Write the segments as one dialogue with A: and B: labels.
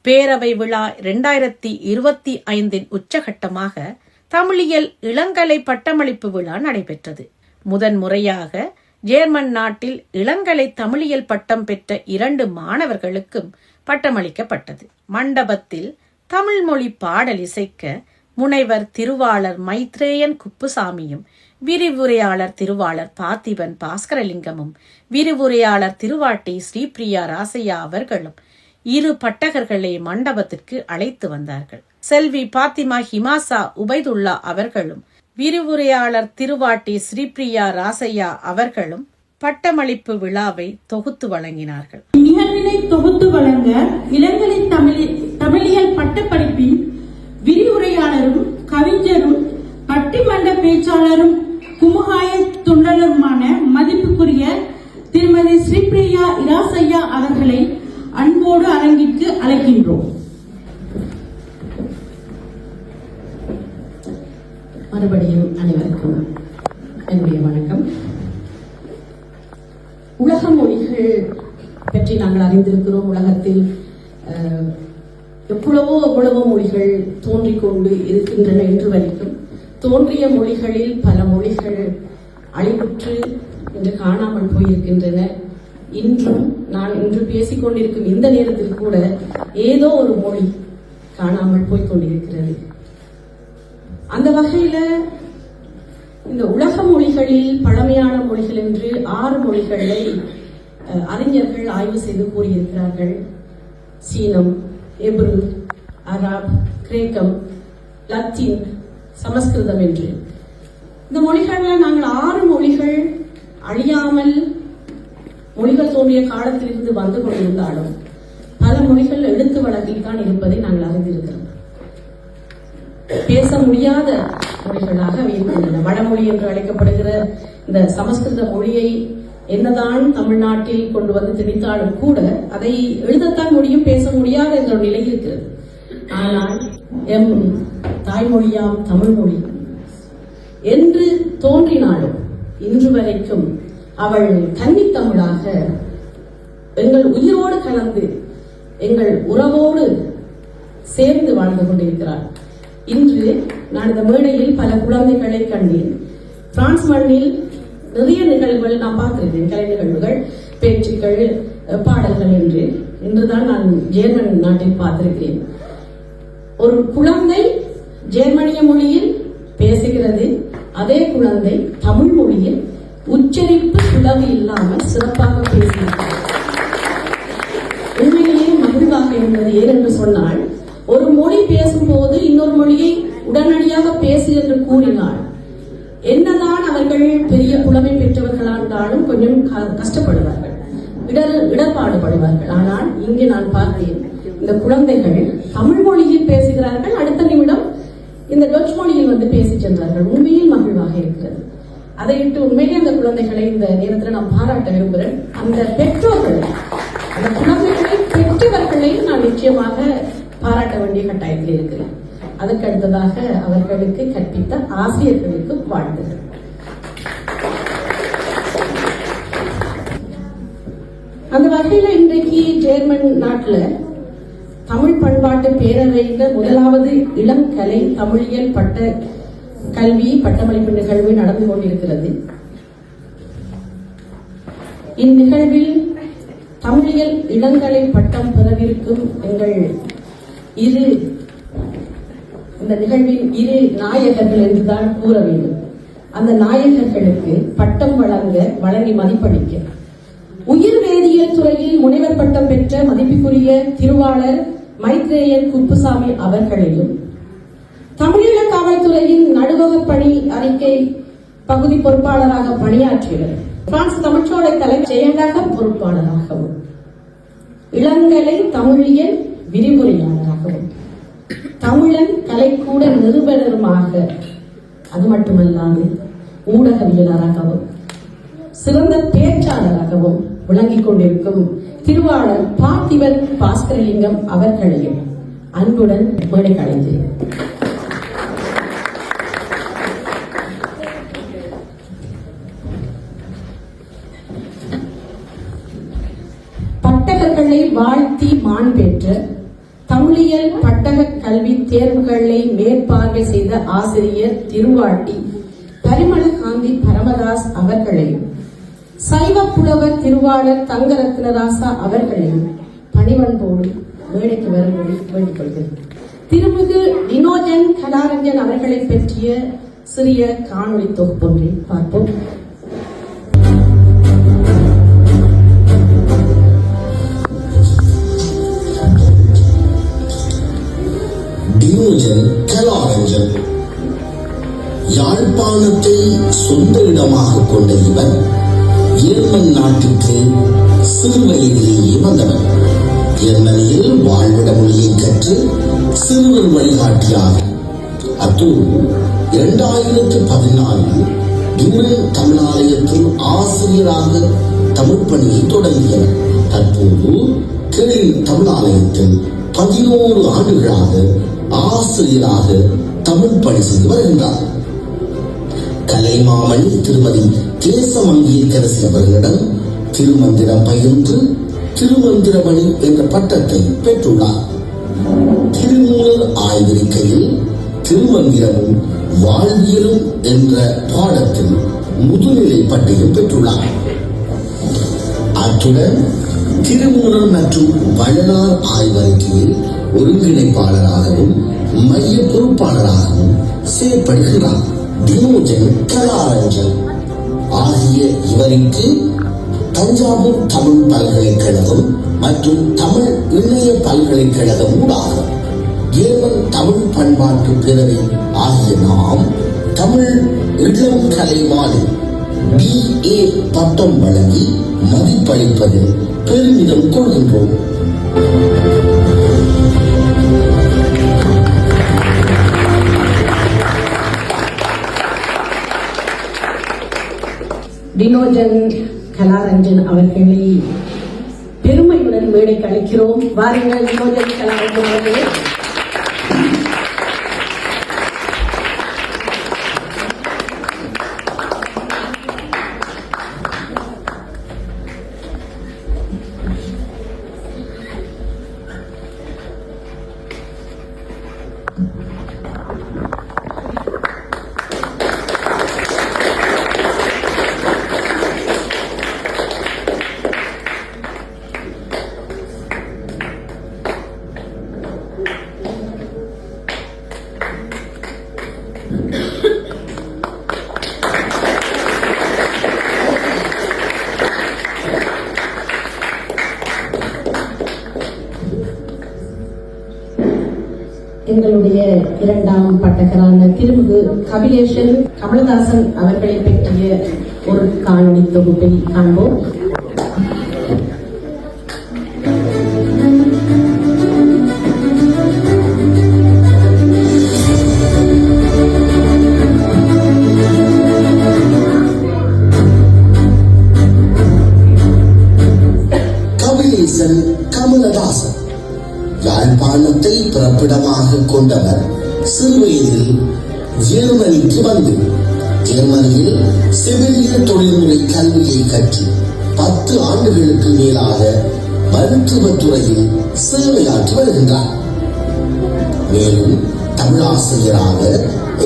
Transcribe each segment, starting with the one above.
A: பேரவை விழா 2025 உச்சகட்டமாக தமிழியல் இளங்கலை பட்டமளிப்பு விழா நடைபெற்றது. முதன்முறையாக ஜேர்மன் நாட்டில் இளங்கலை தமிழியல் பட்டம் பெற்ற 2 மாணவர்களுக்கும் பட்டமளிக்கப்பட்டது. மண்டபத்தில் தமிழ் மொழி பாடல் இசைக்க முனைவர் திருவாளர் மைத்ரேயன் குப்புசாமியும் விரிவுரையாளர் திருவாளர் பார்த்திபன் பாஸ்கரலிங்கமும் விரிவுரையாளர் திருவாட்டி ஸ்ரீபிரியா ராசையா அவர்களும் 2 பட்டகர்களை மண்டபத்திற்கு அழைத்து வந்தார்கள். செல்வி பாத்திமா ஹிமாசா உபைதுல்லா அவர்களும் விரிவுரையாளர் திருவாட்டி ஸ்ரீபிரியா ராசையா அவர்களும் பட்டமளிப்பு விழாவை தொகுத்து வழங்கினார்கள்.
B: நிகழ்வினை தொகுத்து வழங்க இளங்கலை தமிழியல் பட்டப்படிப்பின் விரிவுரையாளரும் கவிஞரும் பட்டிமன்ற பேச்சாளரும் குமுகாய துண்டலருமான மதிப்புக்குரிய திருமதி ஸ்ரீபிரியா இராசையா அவர்களை அன்போடு அரங்கிற்கு அழைக்கின்றோம்.
C: மறுபடியும் அனைவருக்கும் என்னுடைய வணக்கம். உலக மொழிகள் பற்றி நாங்கள் அறிந்திருக்கிறோம். உலகத்தில் எவ்வளவோ மொழிகள் தோன்றிக்கொண்டு இருக்கின்றன. இன்று வரைக்கும் தோன்றிய மொழிகளில் பல மொழிகள் அழிவுற்று இன்று காணாமல் போயிருக்கின்றன. இன்றும் நான் இன்று பேசிக்கொண்டிருக்கும் இந்த நேரத்தில் கூட ஏதோ ஒரு மொழி காணாமல் போய்கொண்டிருக்கிறது. அந்த வகையில இந்த உலக மொழிகளில் பழமையான மொழிகள் என்று 6 மொழிகளை அறிஞர்கள் ஆய்வு செய்து கூறியிருக்கிறார்கள். சீனம், எப்ரு, அரபு, கிரேக்கம், லத்தீன், சமஸ்கிருதம் என்று. இந்த மொழிகள்ல நாங்கள் 6 மொழிகள் அழியாமல் மொழிகள் தோன்றிய காலத்திலிருந்து வந்து கொண்டிருந்தாலும் பல மொழிகள் எழுத்து வழக்கில் தான் இருப்பதை நாங்கள் அறிந்திருக்கிறோம். பேச முடியாத மொழிகளாக இருக்கின்றன. வடமொழி என்று அழைக்கப்படுகிற இந்த சமஸ்கிருத மொழியை என்னதான் தமிழ்நாட்டில் கொண்டு வந்து திணித்தாலும் கூட அதை எழுதத்தான் முடியும், பேச முடியாத என்ற ஒரு நிலை இருக்கிறது. ஆனால் எம் தாய்மொழியாம் தமிழ் மொழி என்று தோன்றினாலும் இன்று வரைக்கும் அவள் கன்னித்தமிழாக எங்கள் உயிரோடு கலந்து எங்கள் உறவோடு சேர்ந்து வாழ்ந்து கொண்டிருக்கிறாள். இன்று நான் இந்த மேடையில் பல குழந்தைகளை கண்டேன். பிரான்ஸ் மண்ணில் நிறைய நிகழ்வுகள் நான் பார்த்திருக்கேன். கலை நிகழ்வுகள், பேச்சுக்கள், பாடல்கள் என்று. இன்றுதான் நான் ஜெர்மன் நாட்டில் பார்த்திருக்கிறேன். ஒரு குழந்தை ஜெர்மனிய மொழியில் பேசுகிறது. அதே குழந்தை தமிழ் மொழியில் உச்சரிப்பு பிளவு இல்லாமல் சிறப்பாக பேசுகிறது. உண்மையிலேயே மகிழ்வாக இருந்தது. ஏனென்று சொன்னால், ஒரு மொழி பேசும்போது இன்னொரு மொழியை உடனடியாக பேசு என்று கூறினாள். என்னதான் அவர்கள் பெரிய புலமை பெற்றவர்களானாலும் கொஞ்சம் கஷ்டப்படுவார்கள், இடர்பாடுபடுவார்கள். ஆனால் இங்கு நான் பார்த்தேன், இந்த குழந்தைகள் தமிழ் மொழியில் பேசுகிறார்கள், அடுத்த நிமிடம் இந்த டச் மொழியில் வந்து பேசி சென்றார்கள். உண்மையில் மகிழ்வாக இருக்கிறது. அதையிட்டு உண்மையிலே அந்த குழந்தைகளை இந்த நேரத்தில் நான் பாராட்ட விரும்புகிறேன். அந்த பெற்றோர்கள், அந்த குழந்தைகளை பெற்றவர்களை நான் நிச்சயமாக பாராட்ட வேண்டிய கட்டாயத்தில் இருக்கிறேன். அதற்கு அடுத்ததாக அவர்களுக்கு கற்பித்த ஆசிரியர்களுக்கு வாழ்த்துகள். அந்த வகையில இன்றைக்கு ஜெர்மன் நாட்டில் தமிழ் பண்பாட்டு பேரவையில 1வது இளங்கலை தமிழியல் பட்ட கல்வி பட்டமளிப்பு நிகழ்வு நடந்து கொண்டிருக்கிறது. இந்நிகழ்வில் தமிழியல் இளங்கலை பட்டம் பெறவிருக்கும் எங்கள் இந்த நிகழ்வின் 2 நாயகர்கள் என்றுதான் கூற வேண்டும். அந்த நாயகர்களுக்கு பட்டம் வழங்கி மதிப்பளிக்க உயிர் வேதியியல் துறையில் முனைவர் பட்டம் பெற்ற மதிப்புக்குரிய திருவாளர் மைத்ரேயன் குப்புசாமி அவர்களையும், தமிழீழ காவல்துறையின் நடுவக பணி அறிக்கை பகுதி பொறுப்பாளராக பணியாற்றியவர், பிரான்ஸ் தமிழ்ச்சோலை தலைமை செயலக பொறுப்பாளராகவும், இளங்கலை தமிழியல் விரிவுரையாளராகவும், தமிழன் கலைக்கூட நிறுவனருமாக, அது மட்டுமல்லாது ஊடகவியலராகவும் சிறந்த பேச்சாளராகவும் விளங்கிக் கொண்டிருக்கும் திருவாளர் பார்த்திபன் பாஸ்கரலிங்கம் அவர்களையும் அன்புடன் மேடைக்கு அழைக்கிறேன். பட்டகர்களை வாழ்த்தி மாண்பெற்ற தமிழ் கல்வி தேர்வுகளை மேற்பார்வை செய்த ஆசிரியர் திருவாட்டி பரிமளகாந்தி பரமதாஸ் அவர்களையும், சைவ புலவர் திருவாளர் தங்கரத்னராசா அவர்களையும் பணிவன்போடு மேடைக்கு வரும்படி வேண்டிக் கொள்கிறேன். திருமிகு டினோஜன் கலாரஞ்சன் அவர்களை பற்றிய சிறிய காணொலி தொகுப்பொன்றை பார்ப்போம்.
D: டினோஜன் கலாரஞ்சன் யாழ்ப்பாணத்தை சொந்த இடமாக கொண்ட இவர் ஜெர்மன் நாட்டுக்கு சிறு வயதிலேயே வந்தவர். ஜெர்மனியில் வாழ்விட மொழியை கற்று சிறுவர் வழிகாட்டியாக, அத்தோடு 2014 டியூரன் தமிழாலயத்தில் ஆசிரியராக தமிழ் பணியை தொடங்கியவர். தற்போது கிழக்கு தமிழாலயத்தில் 11 ஆண்டுகளாக ஆசிரியராக தமிழ் பணி செய்து வருகின்றார். கலைமாமணி திருமதி தேசமங்கீர்கரசி அவர்களிடம் திருமந்திரம் பயின்று திருமந்திரமணி என்ற பட்டத்தை பெற்றுள்ளார். திருமூலர் ஆய்விருக்கையில் திருமந்திரமும் வாழ்வியலும் என்ற பாடத்தில் முதுநிலை பட்டயம் பெற்றுள்ளார். அத்துடன் திருமூலர் மற்றும் வள்ளலார் ஆய்வறிக்கையில் ஒருங்கிணைப்பாளராகவும் மைய பொறுப்பாளராகவும் செயற்படுகிறார். டினோஜன் கலாரஞ்சன் ஆகிய இவருக்கு தஞ்சாவூர் தமிழ் பல்கலைக்கழகம் மற்றும் தமிழ் இணைய பல்கலைக்கழகம் ஊடாக ஜெர்மன் தமிழ் பண்பாட்டு பேரவை ஆகிய நாம் தமிழ் இளம் கலைவாணி BA பட்டம் வழங்கி மதிப்பளிப்பதில் பெருமிதம் கொள்கின்றோம்.
C: டினோஜன் கலாரஞ்சன் அவர்களை பெருமையுடன் மேடைக்கு அழைக்கிறோம். வாருங்கள் டினோஜன் கலாரஞ்சன் அவர்களே. எங்களுடைய இரண்டாம் பட்டகரான திருமிகு கபிலேஷன் கமலதாசன் அவர்களை பற்றிய ஒரு காணொலி தொகுப்பை காண்போம்.
D: கபிலேசன் கமலதாசன் யாழ்ப்பாணத்தை பிறப்பிடமாக கொண்டவர். சிறுவயதில் ஜெர்மனிக்கு வந்து ஜெர்மனியில் செவிலிய தொழில்முறை கல்வியை கற்று 10 ஆண்டுகளுக்கு மேலாக மருத்துவத்துறையில் சேவையாற்றி வருகின்றார். மேலும் தமிழாசிரியராக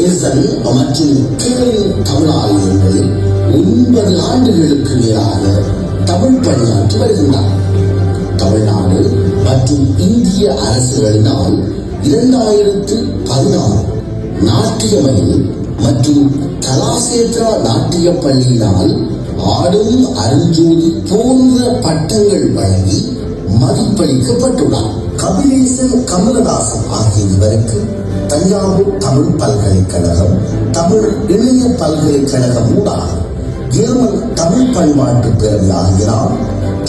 D: எசன் மற்றும் கிழக்கு தமிழாலயங்களில் 9 ஆண்டுகளுக்கு மேலாக தமிழ் பணியாற்றி வருகின்றார். தமிழ்நாடு மற்றும் இந்திய அரசுகளினால் 2016 நாட்டியமணி மற்றும் கலாசேத்ரா நாட்டிய பள்ளியினால் ஆடும் அருஞ்சோதி போன்ற பட்டங்கள் வழங்கி மதிப்பளிக்கப்பட்டுள்ளார். கபிலேசன் கமலதாசன் ஆகிய இவருக்கு தஞ்சாவூர் தமிழ் பல்கலைக்கழகம், தமிழ் இணைய பல்கலைக்கழகம் ஊடாக ஜெர்மன் தமிழ் பண்பாட்டு பேரவை ஆகியனால்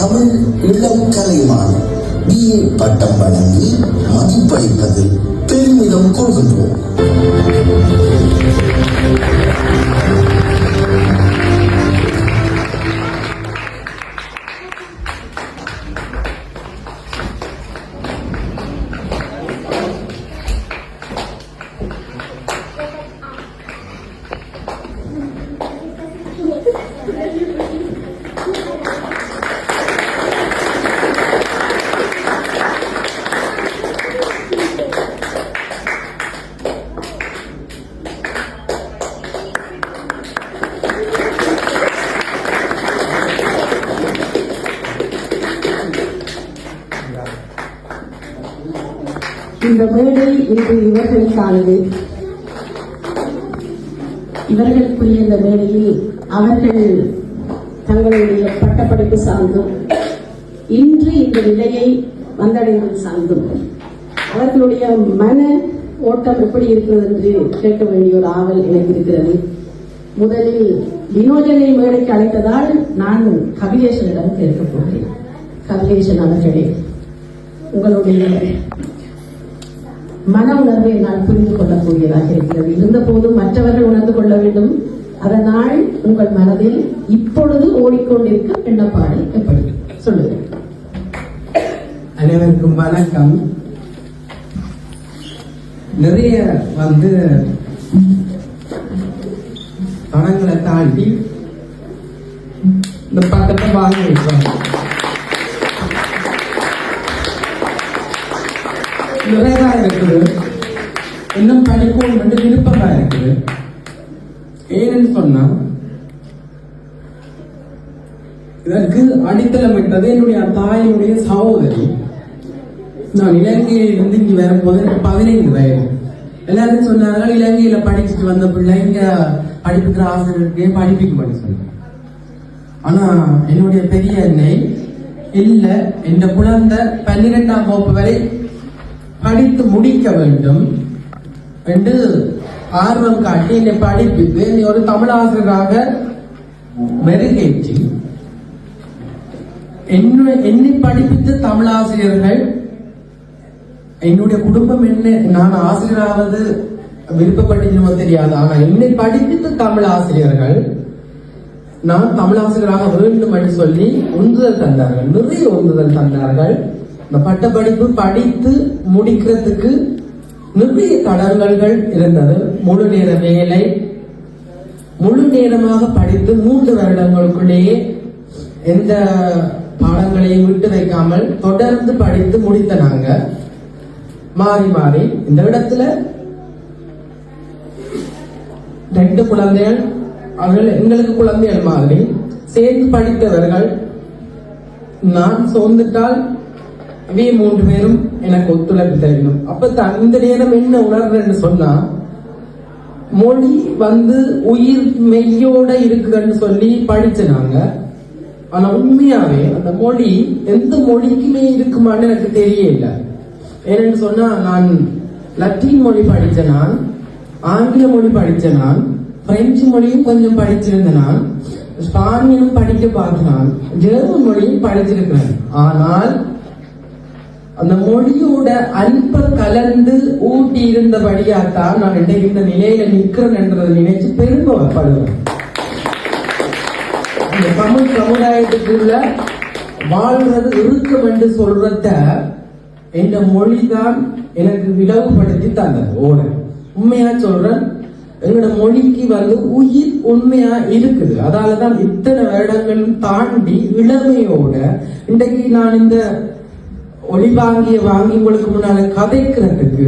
D: தமிழ் இளம் கலைவாணி BA பட்டம் வழங்கி மதிப்பளிப்பதில் பெருமிதம் கொள்கின்றோம்.
C: இந்த மேடை இன்று இவர்களுக்கானது. இவர்களுக்குரிய இந்த மேடையில் அவர்கள் தங்களுடைய பட்டப்படிப்பு சார்ந்தும் இன்று இந்த நிலையை வந்தடைந்தது சார்ந்தும் அவர்களுடைய மன ஓட்டம் எப்படி இருக்கிறது என்று கேட்க வேண்டிய ஒரு ஆவல் எனக்கு இருக்கிறது. முதலில் வினோஜனை மேடைக்கு அழைத்ததால் நான் கபிலேஷனிடம் கேட்கப் போகிறேன். கபிலேஷன் அவர்களே, உங்களுடைய மன உணர்வை நான் புரிந்து கொள்ளக்கூடியதாக இருக்கிறது. இருந்த போதும் மற்றவர்கள் உணர்ந்து கொள்ள வேண்டும். அதனால் உங்கள் மனதில் இப்பொழுது ஓடிக்கொண்டிருக்க எண்ணப்பாடு எப்படி சொல்லுங்கள்.
E: அனைவருக்கும் வணக்கம். நிறைய பணங்களை தாண்டி இந்த பட்டத்தை வாங்கி வைப்பாங்க. நிறையா இருக்குது, இன்னும் படிக்கும் மட்டும் விருப்பமா இருக்குது. ஏன்னு சொன்னா இதற்கு அடித்தளமிட்டது என்னுடைய தாயினுடைய சகோதரி. நான் இலங்கையிலிருந்து இங்க வரும்போது 15 வயது. எல்லாரும் சொன்னார்கள், இலங்கையில படிச்சுட்டு வந்த பிள்ளை இங்க படிப்புக்கிற ஆசிரியருக்கே படிப்பிக்க மாட்டேன் சொன்னாங்க. ஆனா என்னுடைய பெரிய அன்னை இல்ல, என் குழந்தை 12ஆம் வகுப்பு வரை படித்து முடிக்க வேண்டும் என்று ஆர்வம் காட்டி என்னை படிப்பித்து என்னை ஒரு தமிழ் ஆசிரியராக மெருகேற்றி என்னை படிப்பித்த தமிழ் ஆசிரியர்கள், என்னுடைய குடும்பம் என்ன, நான் ஆசிரியராவது விருப்பப்பட்டீங்களோ தெரியாது, ஆனா என்னை படிப்பித்த தமிழ் ஆசிரியர்கள் நான் தமிழ் ஆசிரியராக வேண்டும் என்று சொல்லி உந்துதல் தந்தார்கள், நிறைய உந்துதல் தந்தார்கள். இந்த பட்டப்படிப்பு படித்து முடிக்கிறதுக்கு நிறைய தடங்கல்கள் இருந்தது. முழு நேர வேலை, முழு நேரமாக படித்து 3 வருடங்களுக்குள்ளேயே எந்த பாடங்களையும் விட்டு வைக்காமல் தொடர்ந்து படித்து முடித்த நாங்க மாறி மாறி இந்த இடத்துல 2 குழந்தைகள், அவர்கள் எங்களுக்கு குழந்தைகள் மாதிரி சேர்ந்து படித்தவர்கள். நான் சோர்ந்துட்டால் 3 பேரும் எனக்கு ஒத்துழைப்பு தரணும். அப்ப அந்த நேரம் என்ன உணர்றேன்னு சொன்னா, மொழி உயிர் மெய்யோட இருக்குதுன்னு சொல்லி படிச்சனாங்க. ஆனா உண்மையாவே அந்த மொழி எந்த மொழிக்குமே இருக்குமான்னு எனக்கு தெரியல. ஏன்னு சொன்னா, நான் லத்தீன் மொழி படிச்ச நான், ஆங்கில மொழி படிச்ச நான், பிரெஞ்சு மொழியும் கொஞ்சம் படிச்சிருந்த நான், ஸ்பானியனும் படிக்க பார்த்த நான், ஜெர்மன் மொழியும் படிச்சிருக்கிறேன். ஆனால் அந்த மொழியோட அல்ப கலந்து ஊட்டி இருந்தபடியாத்தான் நான் இந்த நிலையில நிற்கிறேன் என்றதை நினைச்சு பெருமைப்படுவேன். இந்த தமிழ் சமுதாயத்துக்குள்ள வாழ்றது இருக்கும் என்று சொல்றத இந்த மொழிதான் எனக்கு விளவுபடுத்தி தந்தது. உண்மையா சொல்றேன், எங்களோட மொழிக்கு உயிர் உண்மையா இருக்குது. அதாலதான் இத்தனை வருடங்களும் தாண்டி இளமையோட இன்றைக்கு நான் இந்த வாங்கி உங்களுக்கு முன்னால கதைக்கிறதுக்கு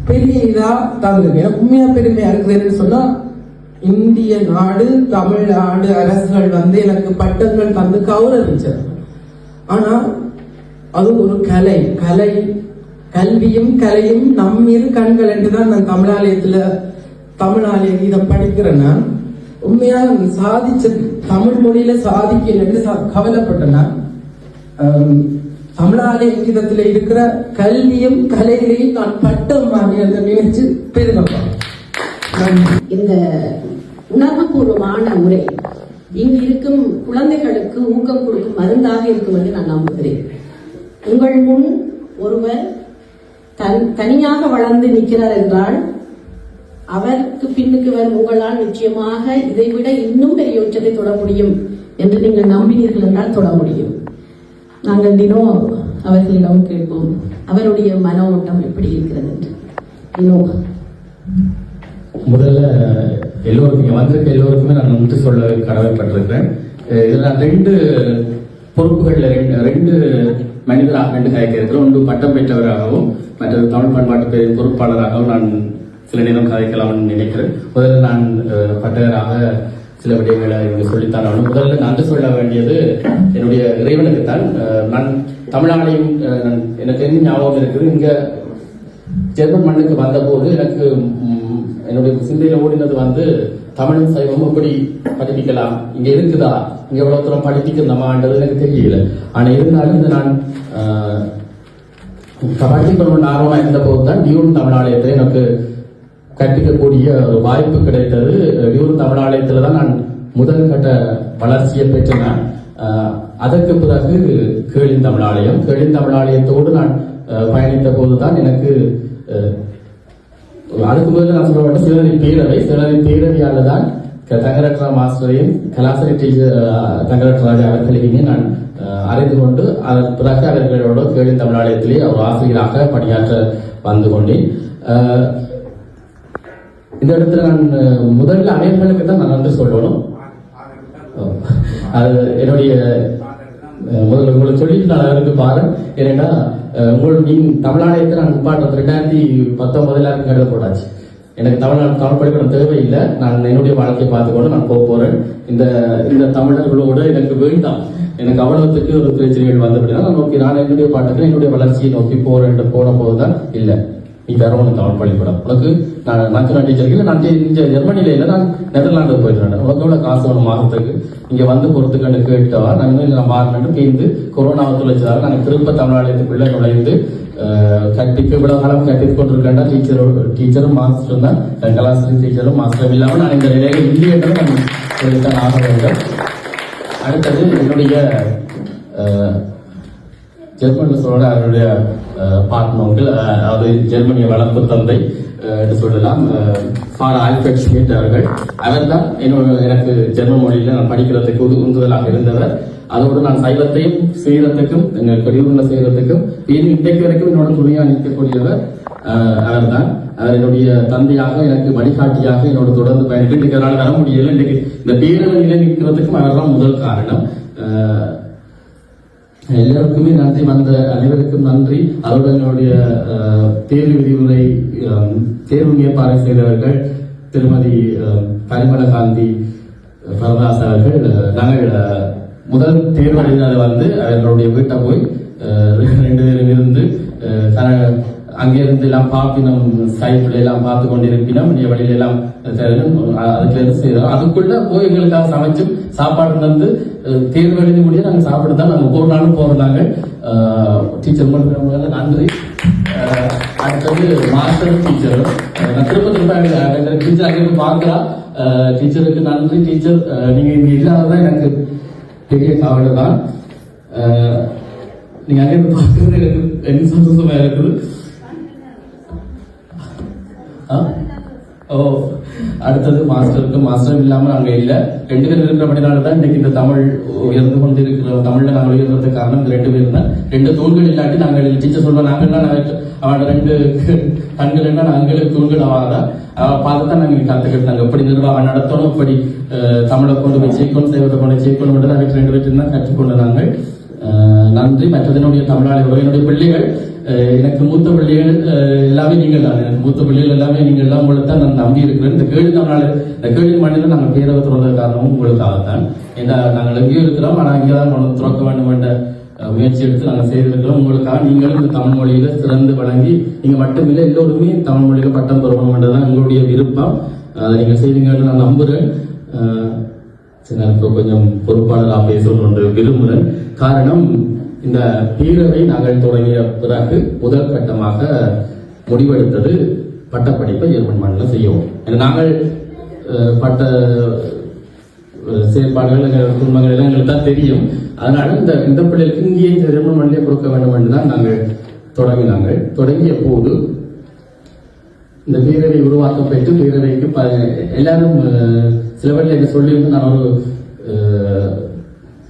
E: பெரிய இதா தந்தது. எனக்கு உண்மையா பெருமையா இருக்குதுன்னு சொன்னா, இந்திய நாடு, தமிழ்நாடு அரசுகள் எனக்கு பட்டங்கள் தந்து கௌரவிச்சது. ஆனா அது ஒரு கலை, கல்வியும் கலையும் நம்மிரு கண்கள் என்றுதான் நான் தமிழாலய கீதம் படிக்கிறேன்னா, உண்மையா சாதிச்ச தமிழ் மொழியில சாதிக்கலன்னு கவலைப்பட்டேன்னா, தமிழாலய கீதத்துல இருக்கிற கல்வியும் கலைகளையும் நான் பட்டம் வாங்கி அதை நினைச்சு பெருமைப்பேன்.
C: இந்த உணர்வுபூர்வமான உரை இங்கு இருக்கும் குழந்தைகளுக்கு ஊக்கம் கொடுக்கும் மருந்தாக இருக்கும் என்று நான் நம்புகிறேன். உங்கள் முன் ஒருவர் தனியாக வளர்ந்து நிற்கிறார் என்றால், அவருக்கு பின்னுக்கு வரும் உங்களால் நிச்சயமாக இதைவிட இன்னும் பெரிய உச்சத்தை தொட முடியும் என்று நீங்கள் நம்பினீர்கள் என்றால் தொட முடியும். நாங்கள் தினம் அவர்களிடம் கேட்போம், அவருடைய மன ஓட்டம் எப்படி இருக்கிறது என்று. தினம்
F: முதல்ல எல்லோருக்கும் வந்திருக்க எல்லோருக்குமே நான் நன்றி சொல்ல கடமைப்பட்டிருக்கிறேன். இதில் நான் 2 பொறுப்புகள்ல 2 மனிதராக 2 கதைக்க இருக்கிறேன். ஒன்று பட்டம் பெற்றவராகவும் மற்றது தமிழ் பண்பாட்டு பொறுப்பாளராகவும் நான் சில நேரம் கதைக்கலாம்னு நினைக்கிறேன். முதல்ல நான் பட்டவராக சில விடயங்களை இவங்க சொல்லித்தான் ஆகணும். முதல்ல நன்றி சொல்ல வேண்டியது என்னுடைய இறைவனுக்குத்தான். நான் தமிழாலையும் எனக்கு என்ன ஞாபகம் இருக்குது, இங்க ஜெர்மன் மண்ணுக்கு வந்தபோது எனக்கு என்னுடைய சிந்தையில ஓடினது தமிழும் சைவமும் எப்படி படிப்பிக்கலாம், இங்க இருக்குதா, இங்க எவ்வளவு தூரம் படிப்பிக்கணுமான்றது எனக்கு தெரியல. ஆனா இருந்தாலும் இந்த நான் படிக்கணும்னு ஆர்வமா இருந்த போதுதான் டியூன் தமிழாலயத்தை எனக்கு கற்பிக்கக்கூடிய ஒரு வாய்ப்பு கிடைத்தது. டியூன் தமிழாலயத்துல தான் நான் முதல் கட்ட வளர்ச்சியை பெற்றேன். அதற்கு பிறகு கேளின் தமிழாலயத்தோடு நான் பயணித்த போதுதான் எனக்கு அதுக்கு முதல்ல நான் சொல்ல சிலரின் பேரவையால தான் தங்கரட்ரா மாஸ்டரையும் கலாசரி டீச்சர் தங்கரட்ராஜா அவர்களையுமே நான் அறிந்து கொண்டு அதன் பிறகு அவர்களோட கேளின் தமிழாலயத்திலே ஒரு ஆசிரியராக பணியாற்ற வந்து கொண்டேன். இந்த இடத்துல நான் முதல்ல அமைப்புகளுக்கு தான் நான் சொல்லணும். அது என்னுடைய முதல்ல உங்களுக்கு சொல்லிட்டு நான் அதற்கு பாருங்க. ஏன்னா நீங்க தமிழாலயத்தை நான் பாடுறது 2019 கருத போட்டாச்சு. எனக்கு தமிழ் படிக்கணும் தேவையில்லை. நான் என்னுடைய வாழ்க்கையை பார்த்துக்கொண்டு நான் போறேன். இந்த தமிழர்களோட எனக்கு வேண்டாம். எனக்கு அவ்வளவுக்கு ஒரு பிரச்சனைகள் வந்தபடினா நான் என்னுடைய பாட்டுக்கு என்னுடைய வளர்ச்சியை நோக்கி போன போதுதான் இல்லை நீ தரணும் தமிழ் பள்ளிக்கூடம் உனக்கு நான் டீச்சருக்கு நான் ஜெர்மனியில இல்லை, நான் நெதர்லாண்டு போயிட்டு உனக்கு எவ்வளவு காசு வேணும் மாதத்துக்கு இங்க வந்து பொறுத்துக்கண்டு கேட்டவா நான் மாறினு பேருந்து கொரோனாவை தொலைச்சதாக நாங்கள் திரும்ப தமிழாலயத்துக்குள்ள நுழைந்து கட்டிக்கு இவ்வளவு காலம் கட்டித்து கொண்டிருக்கேன்டா டீச்சரும் மாஸ்டரும் தான் கலாசாரி டீச்சரும் மாஸ்டரும் இல்லாமல் நான் இந்த நிலையில இல்லையென்று நான் சொல்லித்தான் ஆக வேண்டும். அடுத்தது என்னுடைய ஜெர்மன்ல சொல்ற அவருடைய பார்ட்னர்கள், அதாவது ஜெர்மனிய வளர்ப்பு தந்தை என்று சொல்லலாம், ஃபாதர் ஆல்ஃபிரட் ஷ்மிட் அவர்கள். அவர் தான் எனக்கு ஜெர்மன் மொழியில நான் படிக்கிறதுக்கு உந்துதலாக இருந்தவர். அதோடு நான் சைவத்தையும் செய்யறதுக்கும் எங்கள் கடிவுள்ள செய்யறதுக்கும் இன்றைக்கு வரைக்கும் என்னோட துணையா நிற்கக்கூடியவர் அவர் தான். அவர் என்னுடைய தந்தையாக எனக்கு வழிகாட்டியாக என்னோட தொடர்ந்து பயணிட்டு இன்றைக்கு அதனால வர முடியல. இன்றைக்கு இந்த பேரவையில நிற்கிறதுக்கும் அவர் தான் முதல் காரணம். எல்லாருக்குமே நன்றி, வந்த அனைவருக்கும் நன்றி. அதோட என்னுடைய தேர்வு விதிமுறை தேர்வு மேற்பார்வை செய்தவர்கள் திருமதி பரிமளகாந்தி பரதாஸ் அவர்கள். நாங்கள் முதல் தேர்வு எழுதினது அவர்களுடைய வீட்டை போய் 2 பேரும் இருந்து அங்கிருந்து எல்லாம் பார்ப்பினோம், ஸ்கைப்ல எல்லாம் பார்த்து கொண்டிருப்பினோம், வழியில எல்லாம் அதுக்கு இருந்து செய்தோம். அதுக்குள்ள போய் எங்களுக்காக சமைச்சும் சாப்பாடு தந்து தேர்வு எழுதி முடிய நாங்க சாப்பிட்டு தான் நாங்க ஒவ்வொரு நாளும் போறாங்க. டீச்சர் மட்டும் நன்றி. அடுத்தது மாஸ்டர் டீச்சரும் நான் திரும்ப டீச்சர் அங்கிருந்து பாக்குறா. டீச்சருக்கு நன்றி. டீச்சர் நீங்க இங்க இல்லாததான் எனக்கு பெரிய கவலை தான். நீங்க அங்கிருந்து பார்க்கறது எனக்கு சந்தோஷமா இருக்குது. அடுத்தது மாஸ்டரும் இல்லாம நாங்க இல்ல, 2 பேர் இருக்கிறபடினாலதான் இன்னைக்கு இந்த தமிழ் உயர்ந்து கொண்டு இருக்கிற தமிழ்ல நாங்கள் உயர்ந்ததுக்கு காரணம் இந்த 2 பேர் தான். 2 தூண்கள் இல்லாட்டி நாங்கள் டீச்சர் சொல்றோம் நாங்கள்லாம் அவனோட 2 கண்கள் என்ன நாங்களுக்கு தூண்கள் ஆவாதா பார்த்துதான் நாங்க கத்துக்கிட்டு நாங்க எப்படி நிர்வாகம் நடத்தணும், எப்படி தமிழை கொண்டு போய் செய்யணும், செய்வதை கொண்டு செய்யணும் மட்டும் நாங்கள் 2 பேர் தான் கற்றுக்கொண்டு நாங்கள். நன்றி. மற்றது என்னுடைய தமிழாளி என்னுடைய பிள்ளைகள், எனக்கு மூத்த பிள்ளைகள் எல்லாமே நீங்கள் தான். எனக்கு மூத்த பிள்ளைகள் எல்லாமே நீங்கள் எல்லாம் உங்களை தான் நான் நம்பி இருக்கிறேன். இந்த கேள்வி மண்ணில் நாங்கள் பேரவை துறந்த காரணமும் உங்களுக்காகத்தான். ஏன்னா நாங்கள் எங்கேயும் இருக்கிறோம், ஆனால் இங்கேதான் துறக்க வேண்டும் என்ற முயற்சி எடுத்து நாங்கள் செய்திருக்கிறோம். உங்களுக்காக நீங்களும் இந்த தமிழ் மொழியில சிறந்து வழங்கி நீங்க மட்டுமில்லை எல்லோருமே தமிழ் மொழியில பட்டம் பெறணும் என்றதான் எங்களுடைய விருப்பம். அதை நீங்க செய்வீங்கன்னு நான் நம்புறேன். கொஞ்சம் பொறுப்பாளராக பேசணும்னு விரும்புகிறேன். காரணம், இந்த பேரவை நாங்கள் தொடங்கிய பிறகு முதல் கட்டமாக முடிவெடுத்தது பட்டப்படிப்பை ஜெர்மன் மண்ணில் செய்யவும். நாங்கள் பட்ட செயற்பாடுகள் குடும்பங்கள் எல்லாம் எங்களுக்கு தான் தெரியும். அதனால இந்த பிள்ளைகளுக்கு இங்கேயே ஜெர்மன் மண்ணிலே கொடுக்க வேண்டும் என்று தான் நாங்கள் தொடங்கிய போது இந்த பேரவை உருவாக்கம் பெற்று பேரவைக்கு எல்லாரும் சிலவர்கள் என்ன சொல்லியிருந்து நான் ஒரு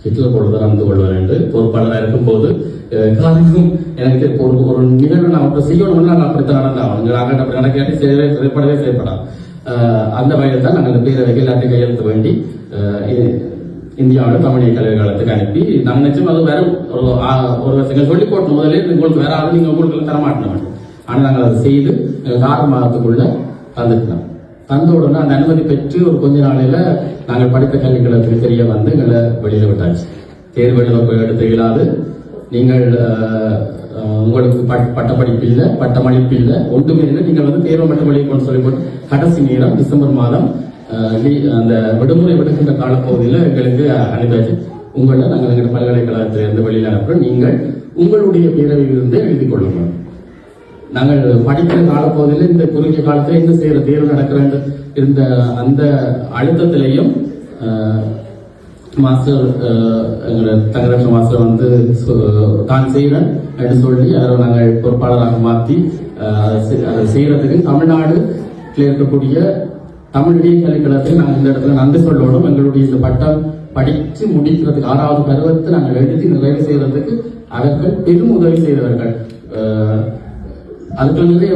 F: ஹிட்லர் போல நடந்து கொள்வேன் என்று பொறுப்பாளராக இருக்கும் போது காரணம் எனக்கு ஒரு நிகழ்வு நான் அப்படி செய்யணும்னு நான் அப்படித்தான் நடந்தாங்க. நாங்கள் அப்படி நடக்காட்டி செயல்படவே செய்யப்படாம். அந்த வகையில் தான் நாங்கள் இந்த பேரவைக்கு எல்லாத்தையும் கையெழுத்த வேண்டி இந்தியாவோட தமிழிய கல்விக்காலத்துக்கு அனுப்பி நாங்கள் நினைச்சோம் அது வேற ஒரு வருஷங்கள் சொல்லி போட்டோம். முதலே உங்களுக்கு வேற ஆகுது, நீங்க உங்களுக்கு தரமாட்டோம். ஆனா நாங்கள் அதை செய்து 6 மாதத்துக்குள்ள தந்துட்டோம். தந்த உடனே அந்த அனுமதி பெற்று ஒரு கொஞ்ச நாளையில நாங்கள் படித்த கல்விக்கழகத்துக்கு தெரிய வந்து எங்களை வெளியில விட்டாச்சு. தேர்வு எழுத போய் எடுத்து இயலாது, நீங்கள் உங்களுக்கு பட்டப்படிப்பு இல்லை, பட்டமளிப்பு இல்லை, ஒன்றுமே இல்லை. நீங்கள் வந்து தேர்வு மட்டும் வெளியே சொல்லி போட்டு கடைசி நேரம் டிசம்பர் மாதம் அந்த விடுமுறை விடுக்கின்ற காலப்பகுதியில் எங்களுக்கு அனுப்பியாச்சு. உங்கள்ட்ட நாங்கள் எங்கள் பல்கலைக்கழகத்திலிருந்து வெளியில் அனுப்புகிறோம். நீங்கள் உங்களுடைய பேரவையிலிருந்து எழுதி கொள்ளுங்கள். நாங்கள் படிக்கிற காலப்பகுதியில் இந்த குறுகிய காலத்தில் என்ன செய்யற தேர்வு நடக்கிற இருந்த அந்த அழுத்தத்திலையும் மாஸ்டர் எங்களோட தங்கரட்ன மாஸ்டர் வந்து தான் செய்கிறேன் என்று சொல்லி அதை நாங்கள் பொறுப்பாளராக மாற்றி அதை செய்யறதுக்கு தமிழ்நாடு இருக்கக்கூடிய தமிழ் கல்விக்கழகத்துக்கு நாங்கள் இந்த இடத்துல நன்றி சொல்லணும். எங்களுடைய இந்த பட்டம் படித்து முடிக்கிறதுக்கு 6வது பருவத்தை நாங்கள் எழுதி நிறைவு செய்வதற்கு அவர்கள் பெரும் உதவி செய்தவர்கள். அதுக்கு நிறைய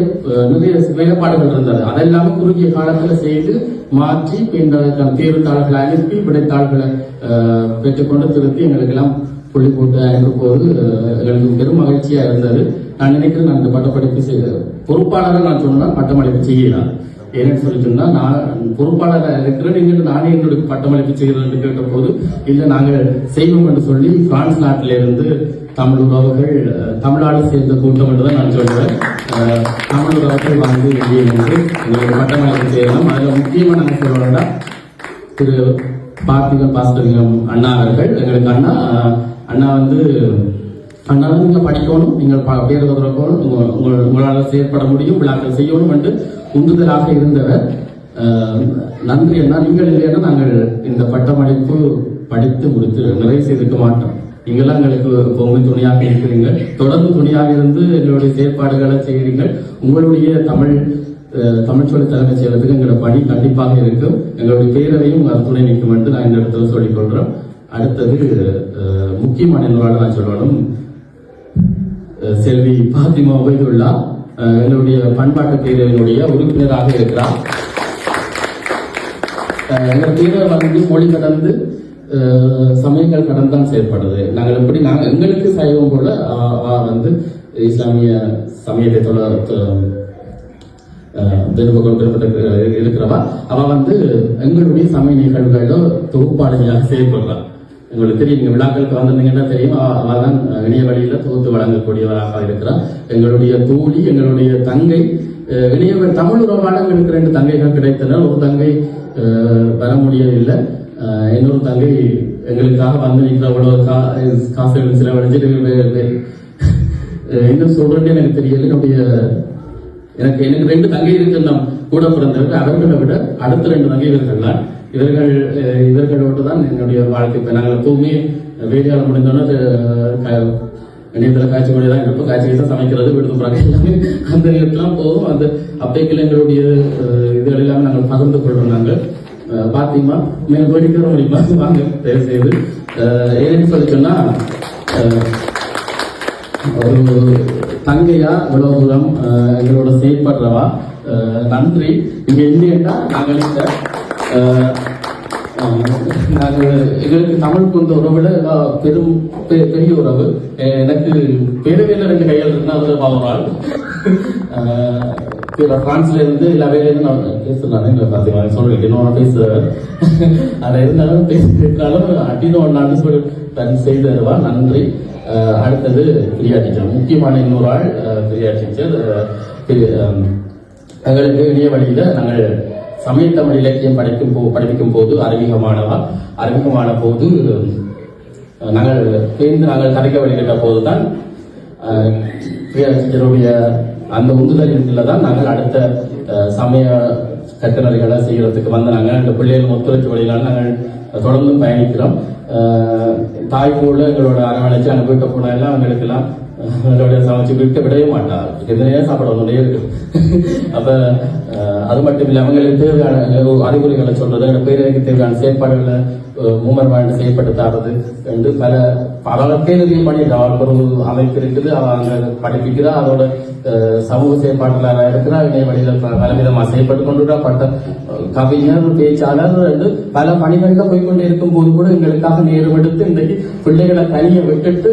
F: வேலைப்பாடுகள் இருந்தது. அதெல்லாமே குறுகிய காலத்தில் செய்து மாற்றி தேர்வுத்தாள்களை அனுப்பி விடைத்தாள்களை பெற்றுக்கொண்டு திருத்தி எங்களுக்கு எல்லாம் புள்ளி போட்டு அனுப்பும் போது எங்களுக்கு பெரும் மகிழ்ச்சியா இருந்தது. நான் நினைக்கிறேன் நான் இந்த பட்டப்படிப்பு செய்த பொறுப்பாளராக நான் சொன்னா பட்டமளிப்பு செய்யலாம். ஏன்னு சொல்லி சொன்னா நான் பொறுப்பாளராக இருக்கிறேன், நீங்கள் நானே என்னுடைய பட்டமளிப்பு செய்கிறேன் கேட்ட போது இல்லை நாங்கள் செய்வோம் என்று சொல்லி பிரான்ஸ் நாட்டிலிருந்து தமிழ் உறவுகள் தமிழ்நாடு சேர்ந்த கூட்டம் என்று தான் நான் சொல்றேன். தமிழ் உறவுகள் வந்து வெளியே வந்து எங்களுக்கு பட்டமளிப்பு செய்யலாம். அதில் முக்கியமாக நாங்கள் சொல்லணும்னா திரு பார்த்திபன் பாஸ்கரியம் அண்ணா அவர்கள் எங்களுக்கு அண்ணா வந்து நீங்கள் படிக்கணும், நீங்கள் பேர் தொடரணும், உங்களால் செயற்பட முடியும், விழாக்கள் செய்யணும் என்று உந்துதலாக இருந்தவர். நன்றி அண்ணா, நீங்கள் இல்லைன்னா நாங்கள் இந்த பட்டமளிப்பு படித்து முடித்து நிறைவு செய்திருக்க மாட்டோம். நீங்களாம் எங்களுக்கு பொங்கல் துணையாக இருக்கிறீங்க, தொடர்ந்து துணையாக இருந்து எங்களுடைய செயற்பாடுகளை செய்கிறீர்கள். உங்களுடைய தமிழ் சொல்லி தலைமை செய்யறதுக்கு எங்களோட பணி கண்டிப்பாக இருக்கும். எங்களுடைய பேரவையும் துணை நிற்கும் என்று நான் இந்த இடத்துல சொல்லிக் கொள்றோம். அடுத்தது முக்கியமான என்னோட நான் சொல்லணும், செல்வி பாத்திமா உபைதுல்லா எங்களுடைய பண்பாட்டு பேரவையினுடைய உறுப்பினராக இருக்கிறார். எங்கள் பேரவை வந்து மொழி கடந்து சமயங்கள் கடந்தான் செயற்படுது. நாங்கள் எப்படி எங்களுக்கு சைவம் போல வந்து இஸ்லாமிய சமயத்தை இருக்கிறவா அவ வந்து எங்களுடைய சமய நிகழ்வுகளோ தொகுப்பாளர்களாக செயல்படுறான். உங்களுக்கு தெரியும், நீங்க விழாக்களுக்கு வந்திருந்தீங்கன்னா தெரியும், அவதான் இணைய வழியில தொகுத்து வழங்கக்கூடியவராக இருக்கிறார். எங்களுடைய தோழி, எங்களுடைய தங்கை, இணைய தமிழ் உறவாளர் எங்களுக்கு 2 தங்கைகள் கிடைத்தனர். ஒரு தங்கை வர முடியவில்லை, இன்னொரு தங்கை எங்களுக்காக வந்து நிற்கிற அவ்வளவு காசுகள் செலவழிஞ்சு இன்னும் சொல்றேன்னு எனக்கு தெரியல. எனக்கு 2 தங்கை இருக்கு, நம் கூட பிறந்தவர்கள். அவர்களை விட அடுத்த 2 தங்கைகள் தான். இவர்களோடு தான் என்னுடைய வாழ்க்கை. இப்போ நாங்கள் எப்பவுமே வேலையாளர் முடிந்தோன்னு இணையதள காட்சி மொழி தான் இருப்போம். காட்சி தான் சமைக்கிறது, விடுதல் எல்லாமே அந்த நேரத்துலாம் போகும். அந்த அப்பைக்குள்ள எங்களுடைய இதுகள் எல்லாமே நாங்கள் பகிர்ந்து கொள்றோம். நாங்கள் பார்த்தீங்கன்னா மேலே போயிட்டு முடியுமா வாங்க தயவு செய்து. ஏன்னு சொல்லி சொன்னா ஒரு தங்கையா இவ்வளவு தூரம் எங்களோட செயல்படுறவா நன்றி. இங்க இல்லையா எங்களுக்கு தமிழ் கொண்ட உறவுல பெரும் பெரிய உறவு. எனக்கு பேரவையில் 2 கைகள் இருந்தா அவரால் பிரான்ஸ்ல இருந்து எல்லா வேலையிலும் நான் பேசுறாங்க. பாத்தீங்கன்னா சொல்றேன் இன்னொன்று பேசுறேன். அதை இருந்தாலும் பேசினாலும் அப்படின்னு ஒன்னான்னு சொல்லி செய்து தருவா. நன்றி. அடுத்தது பிரியா டீச்சர், முக்கியமான இன்னொரு ஆள் பிரியா டீச்சர். எங்களுக்கு இணைய வழியில நாங்கள் சமய தமிழ் இலக்கியம் படிப்பிக்கும் போது அறிமுகமான போது நாங்கள் கதைக்க வழிகிட்ட போதுதான் பிரியா டீச்சருடைய அந்த உந்துதலில் தான் நாங்கள் அடுத்த சமய கட்டுரைகளை செய்யறதுக்கு வந்து நாங்கள் இந்த பிள்ளைகள் ஒத்துழைப்பு வழியினால் நாங்கள் தொடர்ந்து பயணிக்கிறோம். தாய் போல எங்களோட அரவணைச்சு அனுபவிக்க போனா எல்லாம் அவங்களுக்கு எல்லாம் எங்களுடைய சமைச்சு விடவே மாட்டார். எத்தனையோ சாப்பாடு வந்துட்டே இருக்கு. அப்ப அது மட்டும் இல்லை, அவங்களுக்கு தேவையான அறிவுரைகளை சொல்றது, பேருக்கு தேவையான செயற்பாடுகளை மூமர்வாண்டு செய்யப்பட்டு தாடுறது என்று பல பேரையும் பண்ணிட்டார். ஒரு அமைப்பு இருக்குது, அவங்க படிப்பிக்கிறா, அதோட சமூக செயற்பாட்டுல இருக்கிறா, இணைய வழியில பலவிதமா செயல்பட்டு கொண்டுட்டா. பட்ட கவிஞர், பேச்சாளர் என்று பல பணிகள்ல போய்கொண்டே இருக்கும் போது கூட எங்களுக்காக நேரம் எடுத்து இன்றைக்கு பிள்ளைகளை தனியை விட்டுட்டு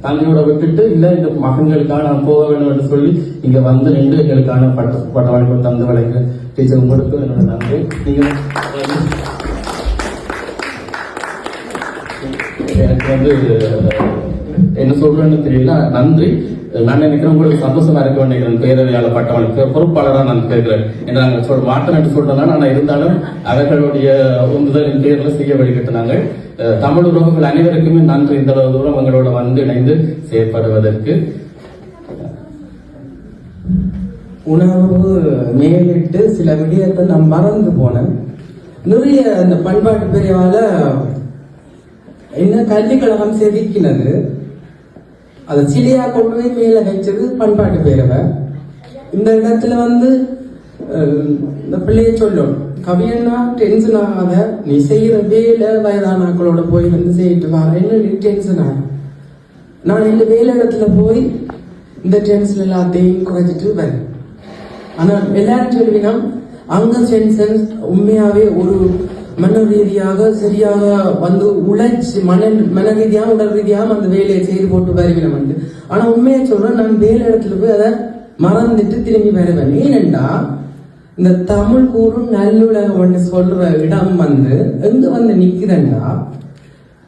F: தந்தையோட விட்டுட்டு இல்ல இந்த மகன்களுக்காக நான் போக வேண்டும் என்று சொல்லி இங்க வந்து நின்று எங்களுக்கான பட்டவாளிப்பு தந்து வழங்க டீச்சர் உங்களுக்கு என்னோட நன்றி. நீங்க எனக்கு வந்து என்ன சொல்றேன்னு தெரியல. நன்றி. நான் நினைக்கிறேன் உங்களுக்கு சந்தோஷமா இருக்க நினைக்கிறேன். பேரவையாளர் பட்டமளிப்பு பொறுப்பாளராக நான் கேட்கிறேன். நாங்க மாற்றேன் சொல்றேன். ஆனா இருந்தாலும் அவர்களுடைய உந்துதலின் பேர்ல செய்ய வழிகட்டினாங்க. தமிழ் உறவுகள் அனைவருக்குமே நன்றி. இந்த அளவு தூரம் உங்களோட வந்து இணைந்து செயற்படுவதற்கு.
E: உணவு மேலிட்டு சில விடயத்தை நான் மறந்து போனேன். நிறைய அந்த பண்பாட்டு பிரிவால என்ன கல்விக்கழகம் செதுக்கினது, அதை சிலையா கொண்டு போய் மேல வச்சது பண்பாட்டு பேரவை. இந்த இடத்துல வந்து இந்த பிள்ளைய சொல்லணும், கவியன்னா டென்ஷன் ஆகாத, நீ செய்யற வேலை வயதானாக்களோட போய் வந்து செய்யிட்டு வர, என்ன நீ டென்ஷன் ஆக. நான் இந்த வேலை இடத்துல போய் இந்த டென்ஷன் எல்லாத்தையும் குறைச்சிட்டு வரேன். ஆனா எல்லாரும் சொல்லுவீங்க அங்க டென்ஷன் உண்மையாவே ஒரு மன ரீதியாக சரியாக வந்து உழைச்சி மன ரீதியாக உடல் ரீதியாக அந்த வேலையை செய்து போட்டு வருவேன் வந்து. ஆனா உண்மையை சொல்றேன், நான் வேலை இடத்துல போய் அதை மறந்துட்டு திரும்பி வருவேன். ஏனென்றா இந்த தமிழ் கூறும் நல்லுலகம் சொல்ற இடம் வந்து எங்க வந்து நிக்குதுன்னா,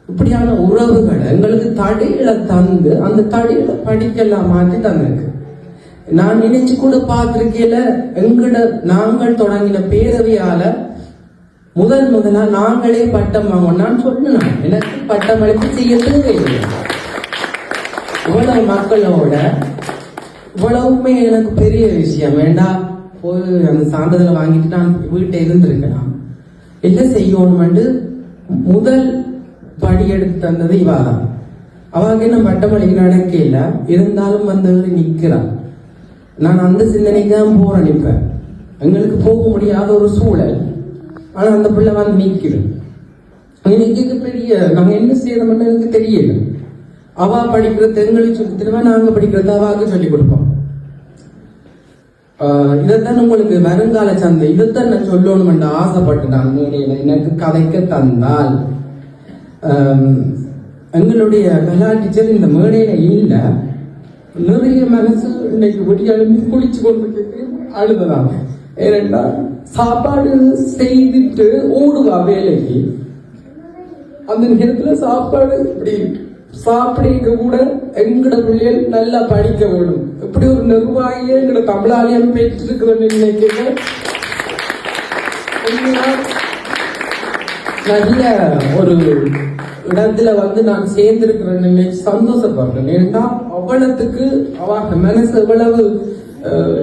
E: இப்படியான உறவுகளை எங்களுக்கு தடையில தந்து அந்த தடையில படிக்கலாம் மாற்றி தந்திருக்கு. நான் நினைச்சு கூட பார்த்திருக்கேல, எங்கட நாங்கள் தொடங்கின பேரவையால முதலா நாங்களே பட்டம் வாங்கணும். நான் சொன்னேன், எனக்கு பட்டம் அளிப்பு செய்ய தேவையில்லை. இவ்வளவு மக்களோட இவ்வளவுமே எனக்கு பெரிய விஷயம் வேண்டாம். போய் அந்த சான்றிதழை வாங்கிட்டு நான் வீட்டை இருந்திருக்கலாம். என்ன செய்யணும் முதல் படி எடுத்து தந்தது இவாதான். அவங்க என்ன பட்டமளிக்கு நடக்கல, இருந்தாலும் வந்தவர் நிக்கிறான். நான் அந்த சிந்தனைக்கு தான் போறேன். இப்ப எங்களுக்கு போக முடியாத ஒரு சூழல், ஆனா அந்த பிள்ளை வந்து நிக்கிறேன். எனக்கு பெரிய நாங்க என்ன செய்யறோம்னு எனக்கு தெரியல. அவா படிக்கிறது எங்களுக்கு சொல்லி தருவா, நாங்க படிக்கிறது அவாவுக்கு சொல்லி கொடுப்போம். இதைத்தான் உங்களுக்கு வருங்கால சந்தை இதைத்தான் நான் சொல்லணும்னு ஆசைப்பட்டு நான் எனக்கு கதைக்க தந்தால், எங்களுடைய கலா டீச்சர் இந்த மேடையில இல்ல. நிறைய மனசு இன்னைக்கு ஒடியாலுமே குளிச்சு கொண்டு அழுதுதான். ஏனென்றா சாப்பாடு செய்துட்டு ஓடுவா வேலைக்கு, அந்த நேரத்துல சாப்பாடு இப்படி சாப்பிட கூட எங்கட பிள்ளைகள் நல்லா படிக்க வேணும். இப்படி ஒரு நிர்வாகியே எங்கட தமிழாலயம் பெற்றிருக்கிறேன்னு நினைக்கிறேன். நல்ல ஒரு இடத்துல வந்து நான் சேர்ந்திருக்கிறேன்னு நினைச்சு சந்தோஷப்படுறேன். ஏன்னா அவ்வளவுக்கு அவ மனசு எவ்வளவு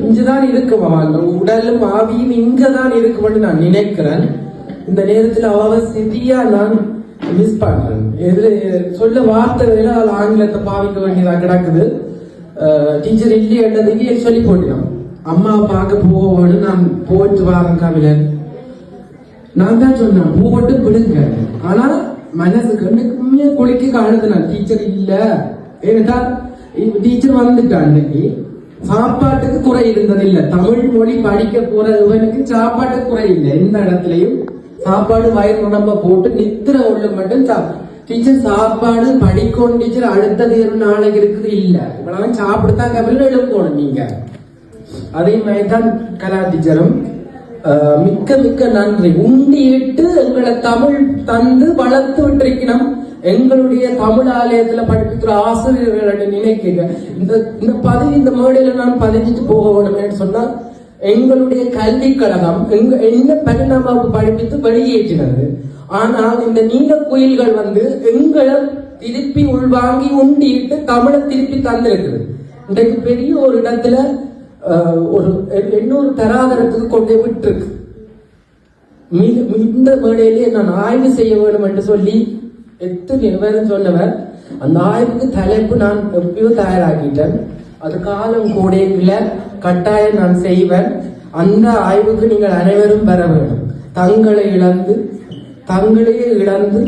E: இங்கதான் இருக்கும், அவன் உடலும் ஆவியும் இங்கதான் இருக்கும்னு நான் நினைக்கிறேன். இந்த நேரத்துல அவ சரியா நான் மிஸ் பண்றேன். எதுல சொல்ல வார்த்தைகள ஆங்கிலத்தை பாவிக்க வேண்டியதா கிடக்குது. டீச்சர் இல்லையன்றதுக்கு சொல்லி போட்டினோம். அம்மா பார்க்க போவோன்னு நான் போயிட்டு வரேன் கவிழன். நான் தான் சொன்னேன் போட்டு விடுங்க. ஆனா மனசுக்கு உண்மையா குளிக்க காணுது. நான் டீச்சர் இல்ல, ஏன்னா டீச்சர் வந்துட்டான். இன்னைக்கு சாப்பாட்டுக்கு குறை இருந்தது இல்ல. தமிழ் மொழி படிக்க போறவனுக்கு சாப்பாட்டுக்கு குறை இல்லை. எந்த இடத்துலயும் சாப்பாடு வயிறு உடம்ப போட்டு நித்திர உள்ள மட்டும் டீச்சர் சாப்பாடு படிக்கணும். டீச்சர் அடுத்த தேர்வு நாளைக்கு இருக்குது இல்ல, இவ்வளவு சாப்பிடுதான் கபில எழுப்பணும். நீங்க அதே மாதிரிதான் கலா டீச்சரும் மிக்க மிக்க நன்றி. உண்டியிட்டு எங்களை தமிழ் தந்து வளர்த்து விட்டிருக்கணும். எங்களுடைய தமிழ் ஆலயத்துல படிப்பிக்கிற ஆசிரியர்களை நினைக்க இந்த பதவி இந்த மேடையில நான் பதிஞ்சிட்டு போக வேணும்னு சொன்னா, எங்களுடைய கல்வி கழகம் என்ன பரிணாமாவுக்கு படிப்பித்து வெளியேற்றினது. ஆனால் இந்த நீல குயில்கள் வந்து எங்களை திருப்பி உள்வாங்கி உண்டிட்டு தமிழை திருப்பி தந்திருக்குது. இன்றைக்கு பெரிய ஒரு இடத்துல ஒரு 800 தராதரத்துக்கு கொண்டு விட்டு இருக்கு. இந்த மேடையிலே நான் ஆய்வு செய்ய வேண்டும் என்று சொல்லி எத்தனை பேரும் சொன்னவர். அந்த ஆய்வுக்கு தலைப்பு நான் எப்பயோ தயாராக்கிட்டேன். அது காலம் கூடையில கட்டாயம் நான் செய்வேன். அந்த ஆய்வுக்கு நீங்கள் அனைவரும் பெற வேண்டும். தங்களையே இழந்து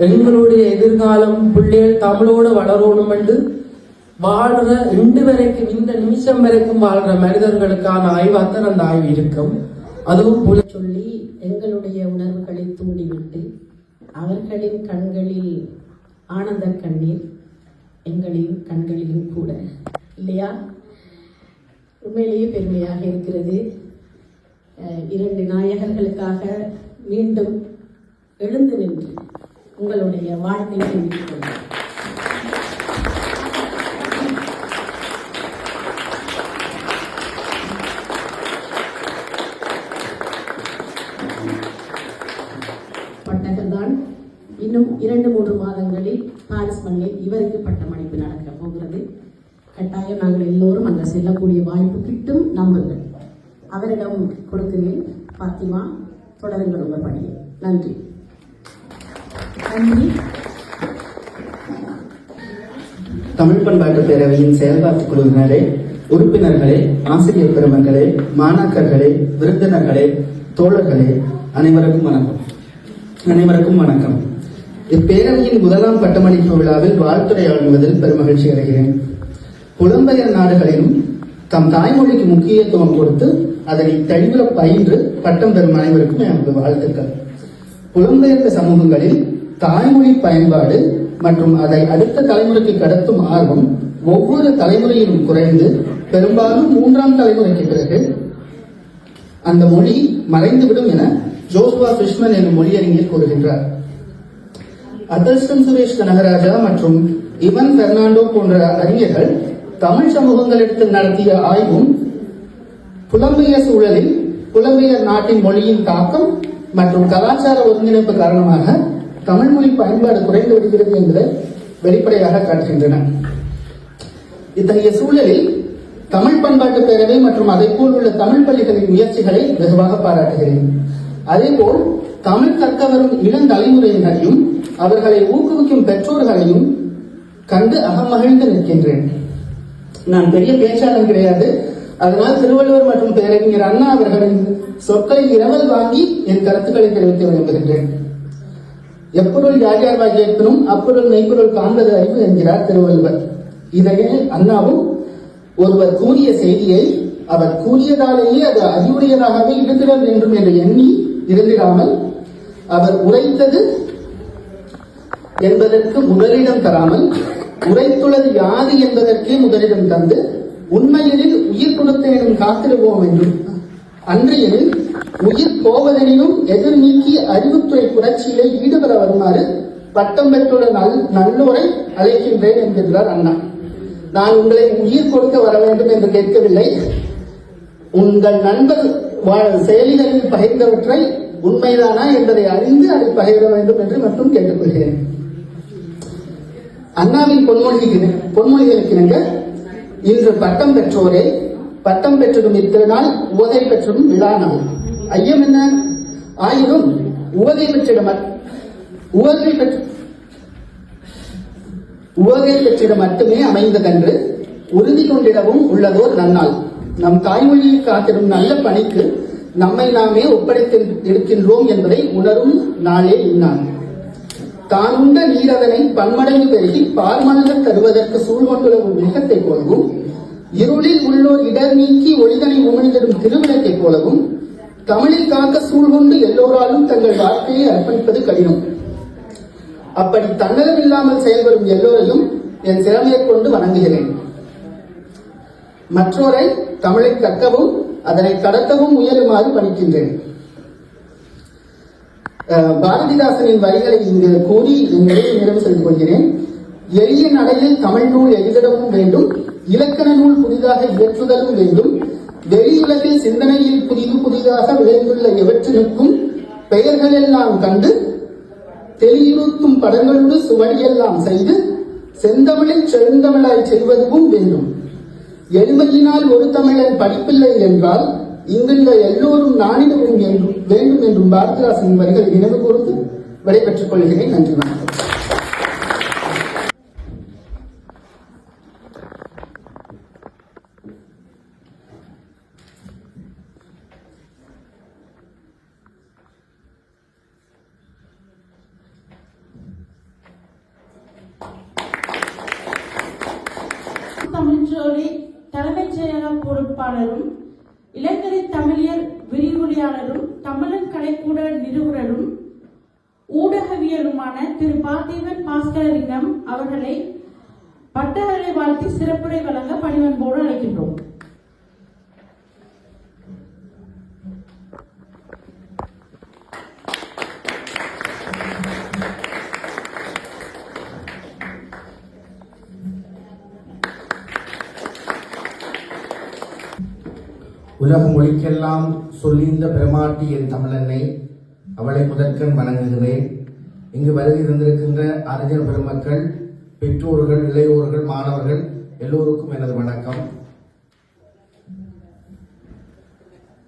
E: எங்களுடைய எதிர்காலம் பிள்ளைகள் தமிழோடு வளரணும் என்று வாழ்ற இன்று வரைக்கும் இந்த நிமிஷம் வரைக்கும் வாழ்ற மனிதர்களுக்கான ஆய்வாத்தான் அந்த ஆய்வு இருக்கும். அதுவும்
C: சொல்லி எங்களுடைய உணர்வுகளை தூண்டிவிட்டு அவர்களின் கண்களில் ஆனந்த கண்ணீர் எங்களின் கண்களிலும் கூட இல்லையா? உண்மையிலேயே பெருமையாக இருக்கிறது. 2 நாயகர்களுக்காக மீண்டும் எழுந்து நின்று உங்களுடைய வாழ்த்தை தெரிவித்துக் கொள்கிறேன். இன்னும் 2-3 மாதங்களில் பாரிஸ் மண்ணில் இவருக்கு பட்டமளிப்பு நடக்க போகிறது. கட்டாயம் நாங்கள் எல்லோரும் அங்கே செல்லக்கூடிய வாய்ப்பு கிட்டும் நம்புங்கள். அவரிடம் கொடுக்கிறேன். பாத்திமா, தொடருங்கள் உங்கள் பணியை. நன்றி.
B: நன்றி.
G: தமிழ் பண்பாட்டு பேரவையின் செயல்பாட்டு குழுவினரே, உறுப்பினர்களே, ஆசிரியர் பெருமக்களே, மாணாக்கர்களே, விருந்தினர்களே, தோழர்களே, அனைவருக்கும் வணக்கம். இப்பேரவையின் முதலாம் பட்டமளிப்பு விழாவில் வாழ்த்துரையாடுவதில் பெருமகிழ்ச்சி அடைகிறேன். புலம்பெயர் நாடுகளிலும் தம் தாய்மொழிக்கு முக்கியத்துவம் கொடுத்து அதனை தெளிவுற பயின்று பட்டம் பெறும் அனைவருக்கும் எனது வாழ்த்துக்கள். புலம்பெயர்ந்த சமூகங்களில் தாய்மொழி பயன்பாடு மற்றும் அதை அடுத்த தலைமுறைக்கு கடத்தும் ஆர்வம் ஒவ்வொரு தலைமுறையிலும் குறைந்து பெரும்பாலும் 3ஆம் தலைமுறைக்கு பிறகு அந்த மொழி மறைந்துவிடும் என ஜோசுவா ஃபிஷ்மன் எனும் மொழியறிஞர் கூறுகின்றார். அதர்ஸ்டன் சுரேஷ் கனகராஜா மற்றும் இவன் பெர்னாண்டோ போன்ற அறிஞர்கள் தமிழ் சமூகங்களிடத்தில் நடத்திய ஆய்வும் புலம்பெயர் சூழலில் புலம்பெயர் நாட்டின் மொழியின் தாக்கம் மற்றும் கலாச்சார ஒருங்கிணைப்பு காரணமாக தமிழ் மொழி பயன்பாடு குறைந்து வருகிறது என்பதை வெளிப்படையாக காட்டுகின்றன. இத்தகைய சூழலில் தமிழ் பண்பாட்டு பேரவை மற்றும் அதைப்போல் உள்ள தமிழ் பள்ளிகளின் முயற்சிகளை வெகுவாக பாராட்டுகிறேன். அதேபோல் தமிழ் கற்க வரும் இளம் தலைமுறையினரையும் அவர்களை ஊக்குவிக்கும் பெற்றோர்களையும் கண்டு அகமகிழ்ந்து நிற்கின்றேன். நான் பெரிய பேச்சாளர் கிடையாது. அதனால் திருவள்ளுவர் மற்றும் பேரறிஞர் அண்ணா அவர்களின் சொற்களை இரவல் வாங்கி என் கருத்துக்களை தெரிவிக்க விரும்புகின்றேன். எப்பொருள் யார் யார் வாக்கியத்தினும் அப்பொருள் மெய்ப்பொருள் காண்பது அறிவு என்கிறார் திருவள்ளுவர். இதையே அண்ணாவும் ஒருவர் கூறிய செய்தியை அவர் கூறியதாலேயே அது அறிவுடையதாகவே இருக்கிற வேண்டும் என்று எண்ணி இருந்திடாமல் அவர் உரைத்தது என்பதற்கு முதலிடம் தராமல் உரைத்துள்ளது யாது என்பதற்கே முதலிடம் தந்து உண்மையில் உயிர் கொடுத்தேனும் காத்திடுவோம் என்றும் அன்றையில் உயிர் போவதெனினும் எதிர் நீக்கி அறிவுத்துறை புரட்சியிலே ஈடுபட வருமாறு பட்டம் பெற்றுள்ள நல்லோரை அழைக்கின்றேன் என்கின்றார் அண்ணா. நான் உங்களை உயிர் கொடுக்க வர வேண்டும் என்று கேட்கவில்லை. உங்கள் நண்பர் செயலிகளில் பகிர்ந்தவற்றை உண்மைதானா என்பதை அறிந்து அதை பகிர வேண்டும் என்று மட்டும் கேட்டுக்கொள்கிறேன். அண்ணாவின் பொன்மொழிகளுக்கு இணங்க இன்று பட்டம் பெற்றோரே, பட்டம் பெற்றதும் இத்திருநாள் உவகை பெற்றதும் விழா நாள். ஐயம் என்ன? ஆயினும் உவகை பெற்றிட மட்டுமே அமைந்ததென்று உறுதி கொண்டிடவும் உள்ளதோர் நன்னாள். நம் தாய்மொழியை காத்திடும் நல்ல பணிக்கு நம்மை நாமே ஒப்படைத்து இருக்கின்றோம் என்பதை உணரும் நாளே இந்நாள். தானுண்ட நீரதனை பன்மடங்கு பெருகி பார்மலக தருவதற்கு சூழ்கொண்டுள்ள ஒரு மேகத்தை போலவும் இருளில் உள்ளோர் இடர் நீக்கி ஒளிதனை உமிழ்ந்திடும் திருவிளக்கை போலவும் தமிழில் காக்க சூழ்கொண்டு எல்லோராலும் தங்கள் வாழ்க்கையை அர்ப்பணிப்பது கடினம். அப்படி தன்னலமில்லாமல் செயல்படும் எல்லோரையும் என் சிறமையை கொண்டு வணங்குகிறேன். மற்றோரை தமிழை கற்கவும் அதனை கடத்தவும் முயலுமாறு பணிக்கின்றேன். பாரதிதாசனின் வரிகளை இங்கு கூறி நிறைவு செய்து கொள்கிறேன். எளிய நடையில் தமிழ் நூல் எழுதிடவும் வேண்டும், இலக்கண நூல் புதிதாக இயற்றுதலும் வேண்டும், வெளியுலகில் சிந்தனையில் புதிதாக விளைந்துள்ள எவற்றினுக்கும் பெயர்களெல்லாம் கண்டு தெளியுறுத்தும் படங்களோடு சுவடியெல்லாம் செய்து செந்தமிழில் செழுந்தமிழாய் செய்வதும் வேண்டும். எளிமையினால் ஒரு தமிழன் படிப்பில்லை என்றால் இங்குள்ள எல்லோரும் நாணிடவும் வேண்டும் என்றும் பாரதிதாசனின் வரிகளை நினைவு கூர்ந்து விடைபெற்றுக் கொள்கிறேன். நன்றி, வணக்கம்.
B: தமிழ்ச்சோலை தலைமைச் செயலக பொறுப்பாளரும் இளங்கலை தமிழியல் விரிவுரையாளரும் தமிழன் கலைக்கூட நிறுவனரும் ஊடகவியலுமான திரு பார்த்திபன் பாஸ்கரலிங்கம் அவர்களை பட்டங்களை வாழ்த்தி சிறப்புரை வழங்க பணிவன்போடு அழைக்கின்றோம்.
H: உலக மொழிக்கெல்லாம் சொல்லிந்த பெருமாட்டி என் தமிழன்னை, அவளை முதற்கண் வணங்குகிறேன். இங்கு வருகை தந்திருக்கின்ற அறிஞர் பெருமக்கள், பெற்றோர்கள், இளையோர்கள், மாணவர்கள் எல்லோருக்கும் எனது வணக்கம்.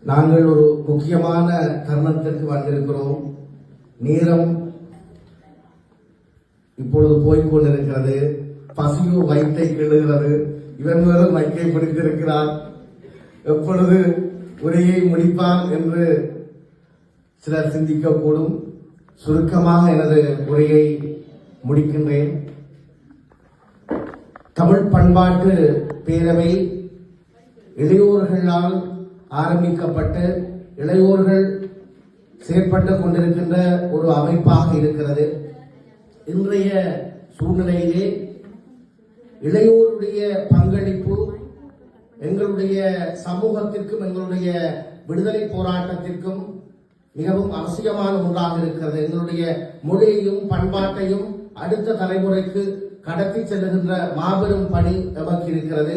H: நாங்கள் ஒரு முக்கியமான தருணத்திற்கு வந்திருக்கிறோம். நேரம் இப்பொழுது போய்கொண்டிருக்கிறது. பசியோ வயிற்றை கிள்ளுகிறது. இவன் வேறு மைக்கை பிடித்திருக்கிறார். எப்பொழுது உரையை முடிப்பான் என்று சிலர் சிந்திக்கக்கூடும். சுருக்கமாக எனது உரையை முடிக்கின்றேன். தமிழ் பண்பாட்டு பேரவை இளையோர்களால் ஆரம்பிக்கப்பட்டு இளையோர்கள் செயற்பட்டுக் கொண்டிருக்கின்ற ஒரு அமைப்பாக இருக்கிறது. இன்றைய சூழ்நிலையிலே இளையோருடைய பங்களிப்பு எங்களுடைய சமூகத்திற்கும் எங்களுடைய விடுதலை போராட்டத்திற்கும் மிகவும் அவசியமான ஒன்றாக இருக்கிறது. எங்களுடைய மொழியையும் பண்பாட்டையும் அடுத்த தலைமுறைக்கு கடத்தி செல்லுகின்ற மாபெரும் பணி நமக்கு இருக்கிறது.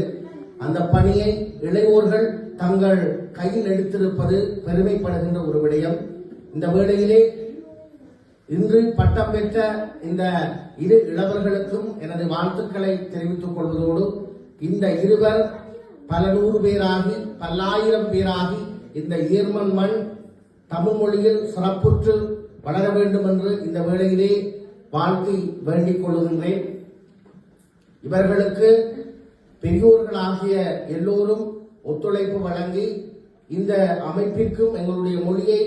H: அந்த பணியை இளையோர்கள் தங்கள் கையில் எடுத்திருப்பது பெருமைப்படுகின்ற ஒரு விடயம். இந்த வேளையிலே இன்று பட்டம் பெற்ற இந்த இரு இளவர்களுக்கும் எனது வாழ்த்துக்களை தெரிவித்துக் கொள்வதோடு, இந்த இருவர் பல நூறு பேராகி பல்லாயிரம் பேராகி இந்த ஈர்மன் மண் தமிழ் மொழியில் சிறப்புற்று வளர வேண்டும் என்று இந்த வேளையிலே வாழ்த்தி வேண்டிக் கொள்கின்றேன். இவர்களுக்கு பெரியோர்களாகிய எல்லோரும் ஒத்துழைப்பு வழங்கி இந்த அமைப்பிற்கும் எங்களுடைய மொழியை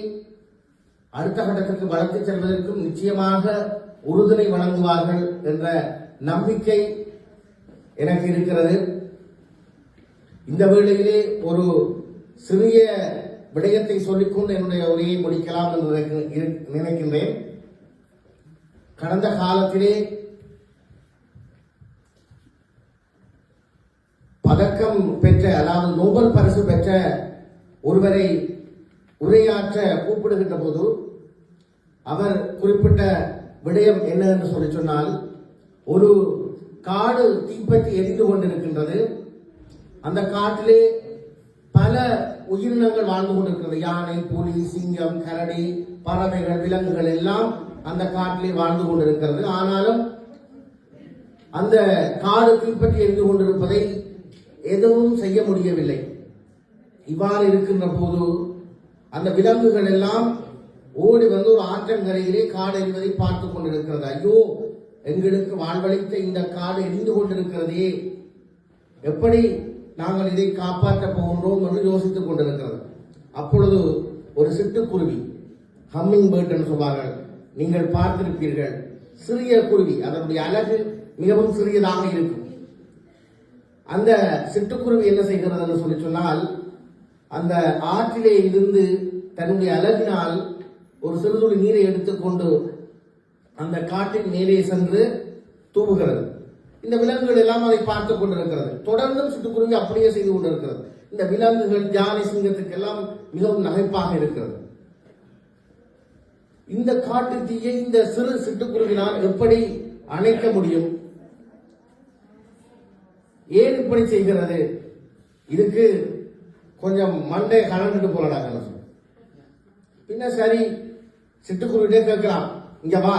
H: அடுத்த கட்டத்திற்கு வளர்த்துச் செல்வதற்கும் நிச்சயமாக உறுதுணை வழங்குவார்கள் என்ற நம்பிக்கை எனக்கு இருக்கிறது. இந்த வேளையிலே ஒரு சிறிய விடயத்தை சொல்லிக்கொண்டு என்னுடைய உரையை முடிக்கலாம் என்று நினைக்கின்றேன். கடந்த காலத்திலே பதக்கம் பெற்ற, அதாவது நோபல் பரிசு பெற்ற ஒருவரை உரையாற்ற கூப்பிடுகின்ற போது அவர் குறிப்பிட்ட விடயம் என்ன என்று சொல்லி சொன்னால், ஒரு காடு தீப்பற்றி எரிந்து கொண்டிருக்கின்றது. அந்த காட்டிலே பல உயிரினங்கள் வாழ்ந்து கொண்டிருக்கிறது. யானை, புலி, சிங்கம், கரடி, பறவைகள், விலங்குகள் எல்லாம் அந்த காட்டிலே வாழ்ந்து கொண்டிருக்கிறது. ஆனாலும் அந்த காடு தீப்பற்றி எரிந்து கொண்டிருப்பதை எதுவும் செய்ய முடியவில்லை. இவ்வாறு இருக்கின்ற போது அந்த விலங்குகள் எல்லாம் ஓடி வந்து ஒரு ஆற்றங்கரையிலே காடு எரிவதை பார்த்துக் கொண்டிருக்கிறது. ஐயோ, எங்களுக்கு வாழ்வளித்த இந்த காடு எரிந்து கொண்டிருக்கிறதே, எப்படி நாங்கள் இதை காப்பாற்றப் போகின்றோம் என்று யோசித்துக் கொண்டிருக்கிறது. அப்பொழுது ஒரு சிட்டுக்குருவி, ஹம்மிங் பேர்ட் என்று சொல்வார்கள், நீங்கள் பார்த்திருப்பீர்கள். சிறிய குருவி, அதனுடைய அலகு மிகவும் சிறியதாக இருக்கும். அந்த சிட்டுக்குருவி என்ன செய்கிறது என்று சொல்லி சொன்னால், அந்த ஆற்றிலே இருந்து தன்னுடைய அலகினால் ஒரு சிறுதுளி நீரை எடுத்துக்கொண்டு அந்த காட்டின் மேலே சென்று தூவுகிறது. இந்த விலங்குகள் எல்லாம் அதை பார்த்துக் கொண்டிருக்கிறது. தொடர்ந்தும் சிட்டுக்குருவி அப்படியே செய்து கொண்டிருக்கிறது. இந்த விலங்குகள், யானை, சிங்கத்துக்கு எல்லாம் மிகவும் நகைப்பாக இருக்கிறது. இந்த காட்டு தீயை இந்த சிறு சிட்டுக்குருவினால் எப்படி அணைக்க முடியும்? ஏன் இப்படி செய்கிறது? இதுக்கு கொஞ்சம் மண்டை கலந்துட்டு போறாங்க. பின்ன சரி, சிட்டுக்குருவிட்டே கேட்கலாம், இங்க வா,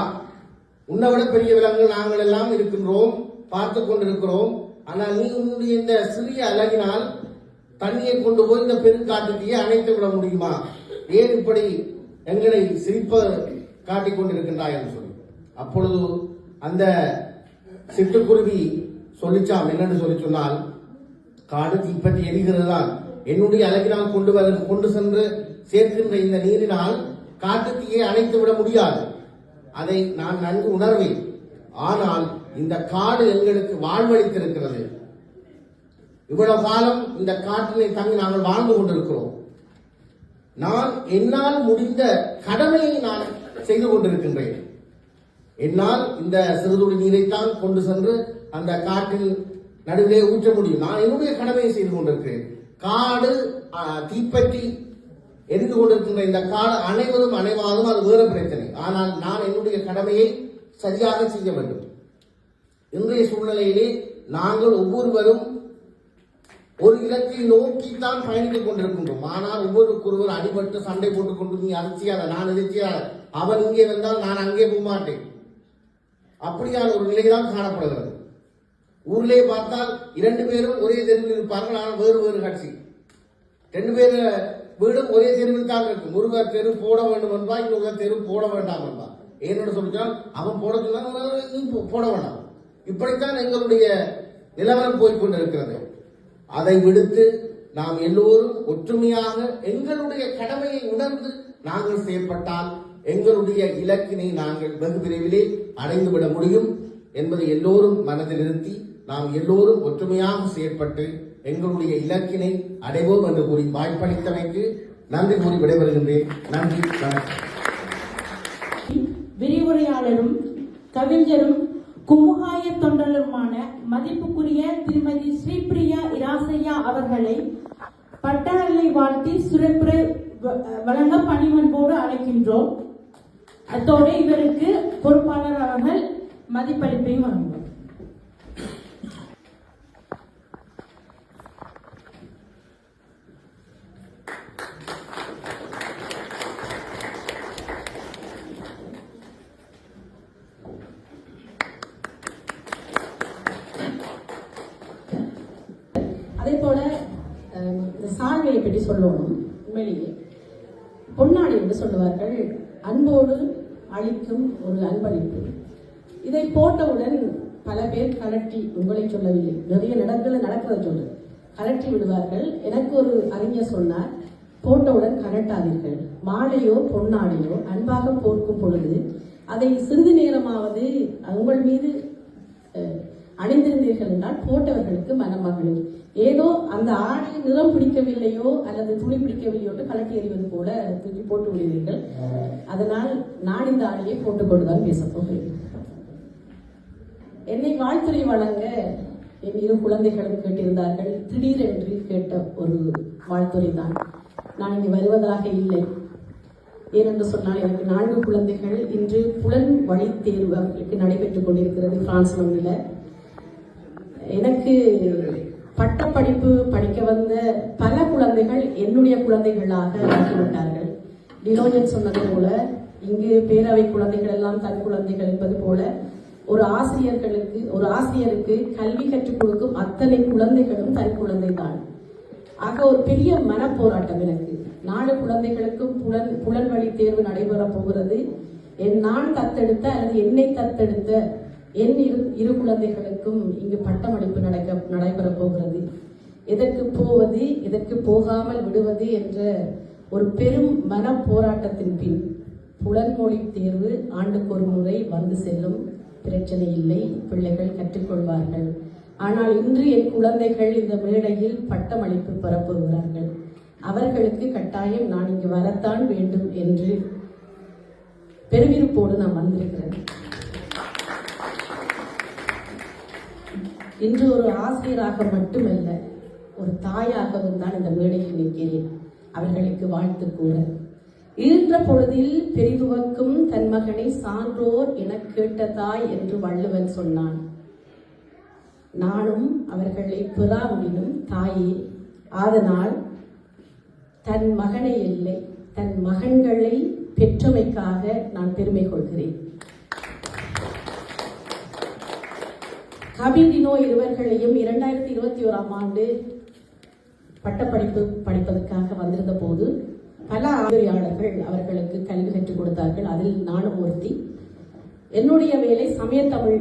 H: உன்னை விட பெரிய விலங்குகள் நாங்கள் எல்லாம் இருக்கின்றோம், பார்த்து கொண்டிருக்கிறோம். ஆனால் நீ உன்னுடைய இந்த சிறிய அலகினால் தண்ணியை கொண்டு போய் இந்த பெருங்காட்டுத்தையே அணைத்து விட முடியுமா? ஏன் இப்படி எங்களை சிரிப்ப காட்டிக் கொண்டிருக்கின்றாய் என்று சொல்லி, அப்பொழுது அந்த சிட்டுக்குருவி சொல்லிச்சாம். என்னன்னு சொல்லி சொன்னால், காடு தீப்பற்றி எரிகிறது தான், என்னுடைய அலகினால் கொண்டு சென்று சேர்க்கின்ற இந்த நீரினால் காட்டுத்தீயை அணைத்து விட முடியாது. அதை நான் நன்கு உணர்வேன். ஆனால் இந்த காடு எங்களுக்கு வாழ்வளித்திருக்கிறது. இவ்வளவு காலம் இந்த காட்டினை தங்கி நாங்கள் வாழ்ந்து கொண்டிருக்கிறோம். நான் என்னால் முடிந்த கடமையை நான் செய்து கொண்டிருக்கின்றேன். என்னால் இந்த சிறுதுளி நீரைத்தான் கொண்டு சென்று அந்த காட்டில் நடுவிலே ஊற்ற முடியும். நான் என்னுடைய கடமையை செய்து கொண்டிருக்கிறேன். காடு தீப்பற்றி எரிந்து கொண்டிருக்கின்ற இந்த காடு அனைவரும் அனைவாரும் அது வேறு பிரச்சனை. ஆனால் நான் என்னுடைய கடமையை சரியாக செய்ய வேண்டும். இன்றைய சூழ்நிலையிலே நாங்கள் ஒவ்வொருவரும் ஒரு இலக்கை நோக்கித்தான் பயணித்துக் கொண்டிருக்கின்றோம். ஆனால் ஒவ்வொருவருக்கொருவர் அடிபட்டு சண்டை போட்டுக் கொண்டு, நீ அதை செய்யாத, நான் இதை செய்யாத, அவன் இங்கே வந்தால் நான் அங்கே போக மாட்டேன், அப்படியான ஒரு நிலைதான் காணப்படுகிறது. ஊரிலே பார்த்தால் 2 பேரும் ஒரே தெருவில் இருப்பார்கள், ஆனால் வேறு வேறு கட்சி. 2 பேர் வீடும் ஒரே தெருவில் தான் இருக்கு. முருகர் தெரு போட வேண்டும் என்பா, இன்னொரு தெரு போட வேண்டாம் என்பா. ஏன்னு சொல்லிட்டால் அவன் போட சொன்னால் போட வேண்டாம். இப்படித்தான் எங்களுடைய நிலவரம் போய்கொண்டிருக்கிறது. அதை விடுத்து நாம் எல்லோரும் ஒற்றுமையாக எங்களுடைய கடமையை உணர்ந்து நாங்கள் செயல்பட்டால் எங்களுடைய இலக்கினை நாங்கள் வெகு விரைவிலே அடைந்துவிட முடியும் என்பதை எல்லோரும் மனதில் நிறுத்தி நாம் எல்லோரும் ஒற்றுமையாக செயற்பட்டு எங்களுடைய இலக்கினை அடைவோம் என்று கூறி வாய்ப்பளித்தமைக்கு நன்றி கூறி விடைபெறுகின்றேன். நன்றி, வணக்கம்.
B: விரிவுரையாளரும் கவிஞரும் குமுகாய தொண்டருமான மதிப்புக்குரிய திருமதி ஸ்ரீபிரியா இராசையா அவர்களை பட்டாளை வாழ்த்தி சிறப்புரை வழங்க பணிவன்போடு அழைக்கின்றோம். அத்தோடு இவருக்கு பொறுப்பாளர் அவர்கள் மதிப்பளிப்பையும் வழங்குவார்.
C: அதே போல இந்த சால்வையை பற்றி சொல்லணும். உண்மையிலேயே பொன்னாடி என்று சொல்லுவார்கள், அன்போடு அளிக்கும் ஒரு அன்பளிப்பு. இதை போட்டவுடன் பல பேர் கலட்டி, உங்களை சொல்லவில்லை, நிறைய இடங்களில் நடக்கிறத சொல்லு, கலட்டி விடுவார்கள். எனக்கு ஒரு அறிஞர் சொன்னார், போட்டவுடன் கலட்டாதீர்கள், மாலையோ பொன்னாடையோ அன்பாக போர்க்கும் பொழுது அதை சிறிது நேரமாவது உங்கள் மீது அணிந்திருந்தீர்கள் என்றால் போட்டவர்களுக்கு மனமகளிர். ஏதோ அந்த ஆடை நிறம் பிடிக்கவில்லையோ அல்லது துணி பிடிக்கவில்லையோ கலட்டி எறிவது போல தூக்கி போட்டு விடுவீர்கள். அதனால் நான் இந்த ஆடையை போட்டுக்கொண்டுதான் பேசப் போகிறேன். என்னை வாழ்த்துறை வழங்க என் 2 குழந்தைகளும் கேட்டிருந்தார்கள். திடீரென்று கேட்ட ஒரு வாழ்த்துறை தான். நான் இங்கு வருவதாக இல்லை. ஏனென்று சொன்னால் எனக்கு 4 குழந்தைகள். இன்று புலன் வழி தேர்வு அவர்களுக்கு நடைபெற்றுக் கொண்டிருக்கிறது பிரான்ஸ் மண்ணில். எனக்கு பட்டப்படிப்பு படிக்க வந்த பல குழந்தைகள் என்னுடைய குழந்தைகளாக ஆகிவிட்டார்கள். டினோஜன் சொன்னது போல இங்கு பேரவை குழந்தைகள் எல்லாம் தன் குழந்தைகள் என்பது போல ஒரு ஆசிரியருக்கு கல்வி கற்றுக் கொடுக்கும் அத்தனை குழந்தைகளும் தன் குழந்தை தான். ஆக ஒரு பெரிய மனப்போராட்டம் எனக்கு. 4 குழந்தைகளுக்கும் புலன் வழி தேர்வு நடைபெறப் போகிறது. நான் தத்தெடுத்த அல்லது என்னை தத்தெடுத்த என் 2 குழந்தைகளுக்கும் இங்கு பட்டமளிப்பு நடைபெறப் போகிறது. எதற்கு போவது, எதற்கு போகாமல் விடுவது என்ற ஒரு பெரும் மன போராட்டத்தின் பின் புலன்மொழி தேர்வு ஆண்டுக்கு ஒரு முறை வந்து செல்லும், பிரச்சனை இல்லை, பிள்ளைகள் கற்றுக்கொள்வார்கள். ஆனால் இன்று என் குழந்தைகள் இந்த மேடையில் பட்டமளிப்பு பெறப்போகிறார்கள். அவர்களுக்கு கட்டாயம் நான் இங்கு வரத்தான் வேண்டும் என்று பெருவிருப்போடு நான் வந்திருக்கிறேன். இன்று ஒரு ஆசிரியராக மட்டுமல்ல, ஒரு தாயாகவும் தான் இந்த மேடையில் நிற்கிறேன். அவர்களுக்கு வாழ்த்து கூற. ஈன்ற பொழுதில் பெரிதுவக்கும் தன் மகனை சான்றோர் என கேட்ட தாய் என்று வள்ளுவன் சொன்னான். நானும் அவர்களை பெறாவினும் தாயே, அதனால் தன் மகனை இல்லை தன் மகன்களை பெற்றமைக்காக நான் பெருமை கொள்கிறேன். கபில் டினோ இருவர்களையும் 2021ஆம் ஆண்டு பட்டப்படிப்பு படிப்பதற்காக வந்திருந்த போது பல ஆசிரியர்கள் அவர்களுக்கு கல்வி கற்றுக் கொடுத்தார்கள். அதில் நானும் ஒருத்தி. என்னுடைய வேலை சமயத்தமிழ்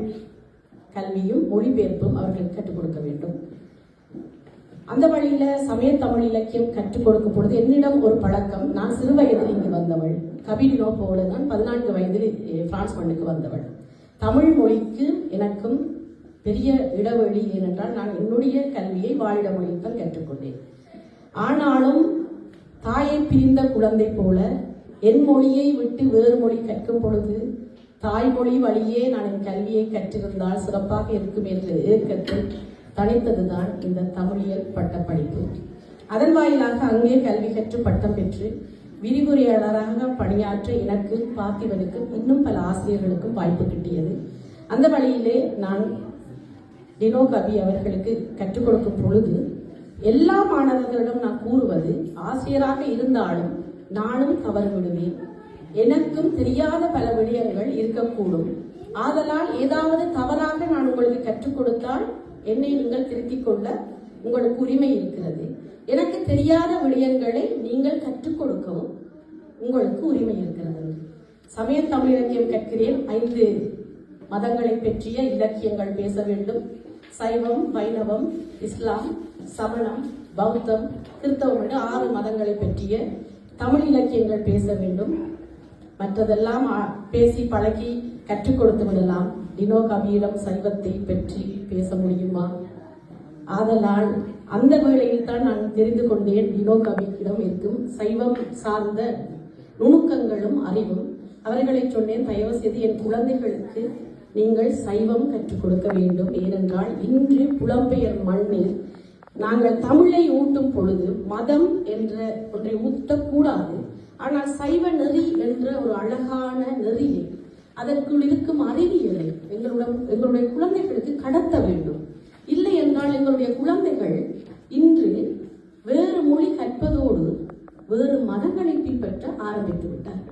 C: கல்வியும் மொழிபெயர்ப்பும் அவர்களுக்கு கற்றுக் கொடுக்க வேண்டும். அந்த வழியில சமயத்தமிழ் இலக்கியம் கற்றுக் கொடுக்கும் பொழுது என்னிடம் ஒரு பழக்கம். நான் சிறு வயதில் இங்கு வந்தவள். கபிலினோ போல நான் 14 வயதில் பிரான்ஸ் மண்ணுக்கு வந்தவள். தமிழ் மொழிக்கு எனக்கும் பெரிய இடைவெளி. ஏனென்றால் நான் என்னுடைய கல்வியை வாழிட மொழியில் தான் கற்றுக்கொண்டேன். ஆனாலும் தாயை பிரிந்த குழந்தை போல என் மொழியை விட்டு வேறு மொழி கற்கும் பொழுது தாய்மொழி வழியே நான் என் கல்வியை கற்றிருந்தால் சிறப்பாக இருக்கும் என்ற ஏக்கத்தில் தனித்ததுதான் இந்த தமிழியல் பட்டப்படிப்பு. அதன் வாயிலாக அங்கே கல்வி கற்று பட்டம் பெற்று விரிவுரையாளராக பணியாற்ற எனக்கு, பார்த்திபனுக்கு, இன்னும் பல ஆசிரியர்களுக்கும் வாய்ப்பு கிட்டியது. அந்த வழியிலே நான் டினோ கபி அவர்களுக்கு கற்றுக் கொடுக்கும் பொழுது எல்லா மாணவர்களிடம் நான் கூறுவது, ஆசிரியராக இருந்தாலும் நானும் தவறு விடுவேன். எனக்கும் தெரியாத பல விடயங்கள் இருக்கக்கூடும். ஆதலால் ஏதாவது தவறாக நான் உங்களுக்கு கற்றுக் கொடுத்தால் என்னை நீங்கள் திருத்திக் கொள்ள உங்களுக்கு உரிமை இருக்கிறது. எனக்கு தெரியாத விடயங்களை நீங்கள் கற்றுக் கொடுக்கவும் உங்களுக்கு உரிமை இருக்கிறது. சமய தமிழ் இலக்கியம் கற்கிறேன். 5 மதங்களை பற்றிய இலக்கியங்கள் பேச வேண்டும். சைவம், வைணவம், இஸ்லாம், சமணம், பௌத்தம், கிறிஸ்தவம் என்று 6 மதங்களை பற்றிய தமிழ் இலக்கியங்கள் பேச வேண்டும். மற்றதெல்லாம் பேசி பழகி கற்றுக் கொடுத்து விடலாம். டினோ கபீரம் சைவத்தை பற்றி பேச முடியுமா? ஆதலால் அந்த வேளையில் தான் நான் தெரிந்து கொண்டேன் டினோ கபீரிடம் இருக்கும் சைவம் சார்ந்த நுணுக்கங்களும் அறிவும். அவர்களை சொன்னேன், தயவு செய்து என் குழந்தைகளுக்கு நீங்கள் சைவம் கற்றுக் கொடுக்க வேண்டும். ஏனென்றால் இன்று புலம்பெயர் மண்ணில் நாங்கள் தமிழை ஊட்டும் பொழுது மதம் என்ற ஒன்றை ஊட்டக்கூடாது. ஆனால் சைவ நெறி என்ற ஒரு அழகான நெறியை, அதற்குள் இருக்கும் அறிவியலை எங்களுடைய குழந்தைகளுக்கு கடத்த வேண்டும். இல்லை என்றால் எங்களுடைய குழந்தைகள் இன்று வேறு மொழி கற்பதோடு வேறு மதங்களை பின்பற்ற ஆரம்பித்து விட்டார்கள்.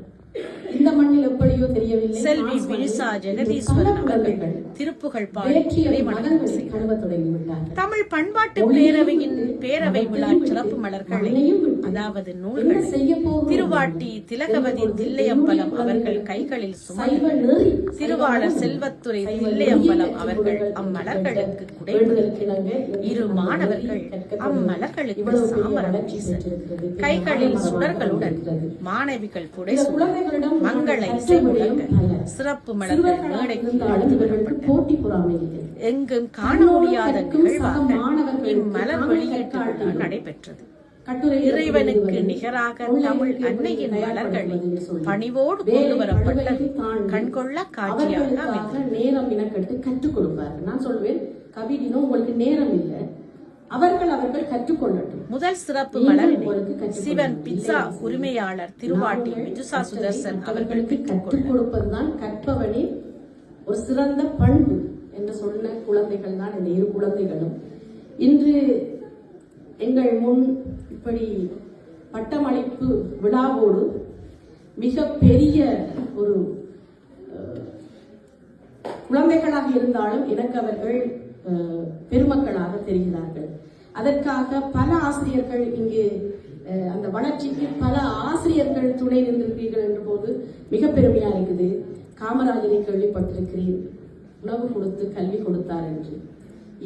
C: இந்த மண்ணில் எப்படியோ தெரியவில்லை.
A: செல்வி வினிசா ஜெகதீஸ்வரன் அவர்கள் திருப்புகழ் பாடி
C: கழுவ தொடங்கிவிட்டார்கள்.
A: தமிழ் பண்பாட்டு பேரவையின் பேரவை விழா சிறப்பு மலர்களை, அதாவது நூல்களை திருவாட்டி திலகவதி தில்லையம்பலம் அவர்கள் கைகளில் சுமந்து திருவாளர் செல்வத்துறை தில்லையம்பலம் அவர்கள் அம்மலர்களுக்கு குடைவதற்கிணங்க 2 மாணவர்கள் அம்மலர்களுக்கு சாமரம் வீச கைகளில் சுடர்களுடன் மாணவிகள் புடை மங்கள இசை முழங்க சிறப்பு மலர்கள் மேடைக்கு
C: போட்டி பொறாமை
A: எங்கும் காண முடியாத நிகழ்வாக இம்மலர் வெளியீட்டு நடைபெற்றது. இறைவனுக்கு நிகராக தமிழ் அன்னையின் மலர்களை பணிவோடு கொண்டு வரப்பட்டது கண்கொள்ள காட்சியாக
C: நேரம் இனக்கட்டு கற்றுக் கொடுப்பார்கள். நான் சொல்வேன், கவிடினோ உங்களுக்கு நேரம் இல்லை, அவர்கள் கற்றுக்கொள்ளட்டும்.
A: முதல் சிறப்பு மலரினை சிவன் பிட்சா உரிமையாளர் திருவாட்டி விஜுசா சுதர்சன் அவர்களுக்கு
C: கற்றுக் கொடுப்பதுதான் கற்பவனின் ஒரு சிறந்த பண்பு என்று சொன்ன குழந்தைகள் தான் இந்த 2 குழந்தைகளும். இன்று எங்கள் முன் இப்படி பட்டமளிப்பு விழாவோடு மிக பெரிய ஒரு குழந்தைகளாக இருந்தாலும் எனக்கு அவர்கள் பெருமக்களாக தெரிகிறார்கள். அதற்காக பல ஆசிரியர்கள் இங்கு அந்த வளர்ச்சிக்கு பல ஆசிரியர்கள் துணை நின்றிருக்கிறீர்கள் என்ற போது மிக பெருமையா இருக்குது. காமராஜரை கேள்விப்பட்டிருக்கிறேன், உணவு கொடுத்து கல்வி கொடுத்தார் என்று.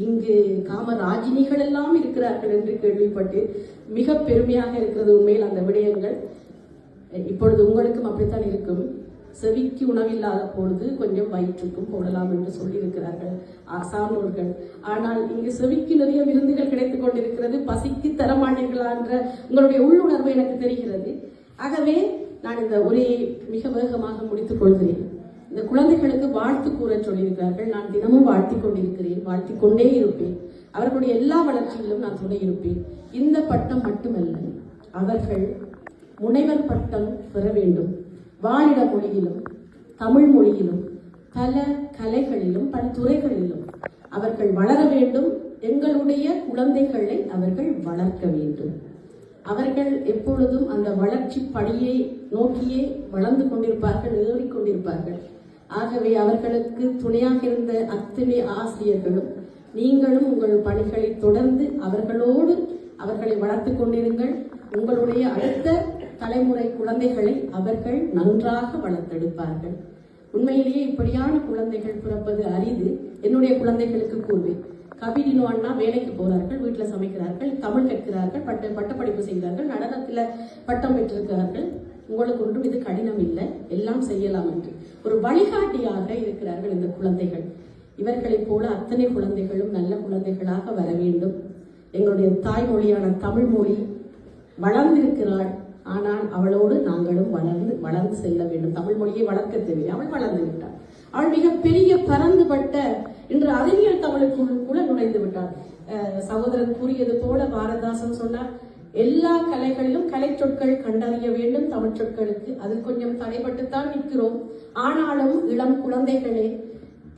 C: இங்கு காமராஜினிகள் எல்லாம் இருக்கிறார்கள் என்று கேள்விப்பட்டு மிக பெருமையாக இருக்கிறது. உண்மையில் அந்த விடயங்கள் இப்பொழுது உங்களுக்கும் அப்படித்தான் இருக்கும். செவிக்கு உணவில்லாத பொழுது கொஞ்சம் வயிற்றுக்கும் போடலாம் என்று சொல்லி இருக்கிறார்கள் சான்றோர்கள். ஆனால் இங்கு செவிக்கு நிறைய விருந்துகள் கிடைத்துக் கொண்டிருக்கிறது, பசிக்கு தரமாட்டீர்களா என்ற உங்களுடைய உள்ளுணர்வு எனக்கு தெரிகிறது. ஆகவே நான் இந்த உரையை மிக வேகமாக முடித்துக் கொள்கிறேன். இந்த குழந்தைகளுக்கு வாழ்த்து கூற சொல்லியிருக்கிறார்கள். நான் தினமும் வாழ்த்திக் கொண்டிருக்கிறேன், வாழ்த்திக் கொண்டே இருப்பேன். அவர்களுடைய எல்லா வளர்ச்சியிலும் நான் துணை இருப்பேன். இந்த பட்டம் மட்டுமல்ல, அவர்கள் முனைவர் பட்டம் பெற வேண்டும். வானிட மொழியிலும் தமிழ் மொழியிலும் பல கலைகளிலும் பல துறைகளிலும் அவர்கள் வளர வேண்டும். எங்களுடைய குழந்தைகளை அவர்கள் வளர்க்க வேண்டும். அவர்கள் எப்பொழுதும் அந்த வளர்ச்சி படியை நோக்கியே வளர்ந்து கொண்டிருப்பார்கள், ஏறிக்கொண்டிருப்பார்கள். ஆகவே அவர்களுக்கு துணையாக இருந்த அத்தனை ஆசிரியர்களும் நீங்களும் உங்கள் பணிகளை தொடர்ந்து அவர்களோடு அவர்களை வளர்த்துக் கொண்டிருங்கள். உங்களுடைய அடுத்த தலைமுறை குழந்தைகளை அவர்கள் நன்றாக வளர்த்தெடுப்பார்கள். உண்மையிலேயே இப்படியான குழந்தைகள் பிறப்பது அரிது. என்னுடைய குழந்தைகளுக்கு கூறுவேன், கபிடினோ அண்ணா வேலைக்கு போறார்கள், வீட்டில் சமைக்கிறார்கள், தமிழ் கற்கிறார்கள், பட்டப்படிப்பு செய்கிறார்கள், நடனத்தில் பட்டம் பெற்றிருக்கிறார்கள். உங்களுக்கு ஒன்றும் இது கடினம் இல்லை, எல்லாம் செய்யலாம் என்று ஒரு வழிகாட்டியாக இருக்கிறார்கள் இந்த குழந்தைகள். இவர்களைப் போல அத்தனை குழந்தைகளும் நல்ல குழந்தைகளாக வர வேண்டும். எங்களுடைய தாய்மொழியான தமிழ் மொழி வளர்ந்திருக்கிறாள், ஆனால் அவளோடு நாங்களும் வளர்ந்து செல்ல வேண்டும். தமிழ் மொழியை வளர்க்க தேவையில்லை, அவள் வளர்ந்து விட்டாள். அவள் மிக பெரிய பரந்துபட்ட இன்று அறிவியல் தமிழுக்குள் கூட நுழைந்து விட்டாள். சகோதரன் கூறியது போல பாரதாசன் சொன்னார், எல்லா கலைகளிலும் கலை சொற்கள் கண்டறிய வேண்டும் தமிழ் சொற்களுக்கு. அதில் கொஞ்சம் தடைப்பட்டுத்தான் நிற்கிறோம். ஆனாலும் இளம் குழந்தைகளே,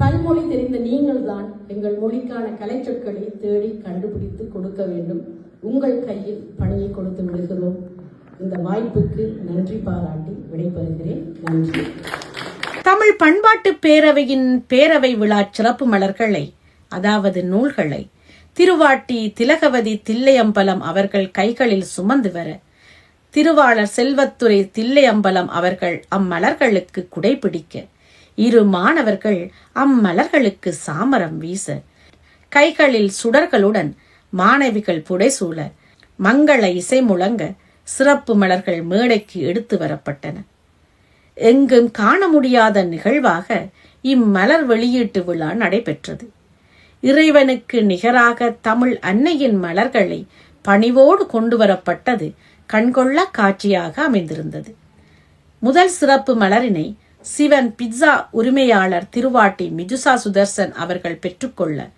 C: பல்மொழி தெரிந்த நீங்கள் தான் எங்கள் மொழிக்கான கலை சொற்களை தேடி கண்டுபிடித்து கொடுக்க வேண்டும். உங்கள் கையில் பணியை கொடுத்து விடுகிறோம். இந்த வாய்ப்புக்கு நன்றி பாராட்டி விடைபெறுகிறேன். நன்றி.
A: தமிழ் பண்பாட்டு பேரவையின் பேரவை விழா சிறப்பு மலர்களை, அதாவது நூல்களை, திருவாட்டி திலகவதி தில்லையம்பலம் அவர்கள் கைகளில் சுமந்து வர, திருவாளர் செல்வத்துறை தில்லையம்பலம் அவர்கள் அம்மலர்களுக்கு குடைபிடிக்க, இரு மாணவர்கள் அம்மலர்களுக்கு சாமரம் வீச, கைகளில் சுடர்களுடன் மாணவிகள் புடைசூழ, மங்கள இசை முழங்க சிறப்பு மலர்கள் மேடைக்கு எடுத்து வரப்பட்டன. எங்கும் காண முடியாத நிகழ்வாக இம்மலர் வெளியீட்டு விழா நடைபெற்றது. இறைவனுக்கு நிகராக தமிழ் அன்னையின் மலர்களை பணிவோடு கொண்டு வரப்பட்டது கண்கொள்ளா காட்சியாக அமைந்திருந்தது. முதல் சிறப்பு மலரினை சிவன் பிட்சா உரிமையாளர் திருவாட்டி மிதுசா சுதர்சன் அவர்கள் பெற்றுக்கொள்ள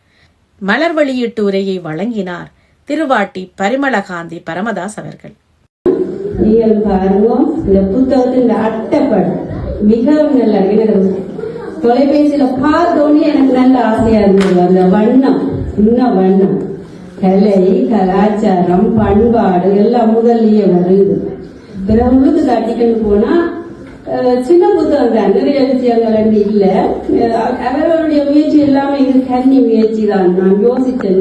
A: மலர் வெளியீட்டு உரையை வழங்கினார் திருவாட்டி பரிமளகாந்தி பரமதாஸ் அவர்கள்.
I: நீங்கள் பாருங்க, இந்த புத்தகத்தின் அட்டைப்படம் மிகவும் நல்ல, எனக்கு தொலைபேசியில பார்த்தோன்னே எனக்கு நல்ல ஆசையா இருந்தது. அந்த வண்ணம், இன்னும் வண்ணம், கலை, கலாச்சாரம், பண்பாடு எல்லாம் முதல்லயே வருது. பிறகு உள்ளுக்கு தட்டிக்கொண்டு போனா சின்ன புத்தகம் தான், நிறைய விஷயங்கள் இல்ல. அவர்களுடைய முயற்சி எல்லாமே இது கன்னி முயற்சி தான். நான் யோசிச்சேன்,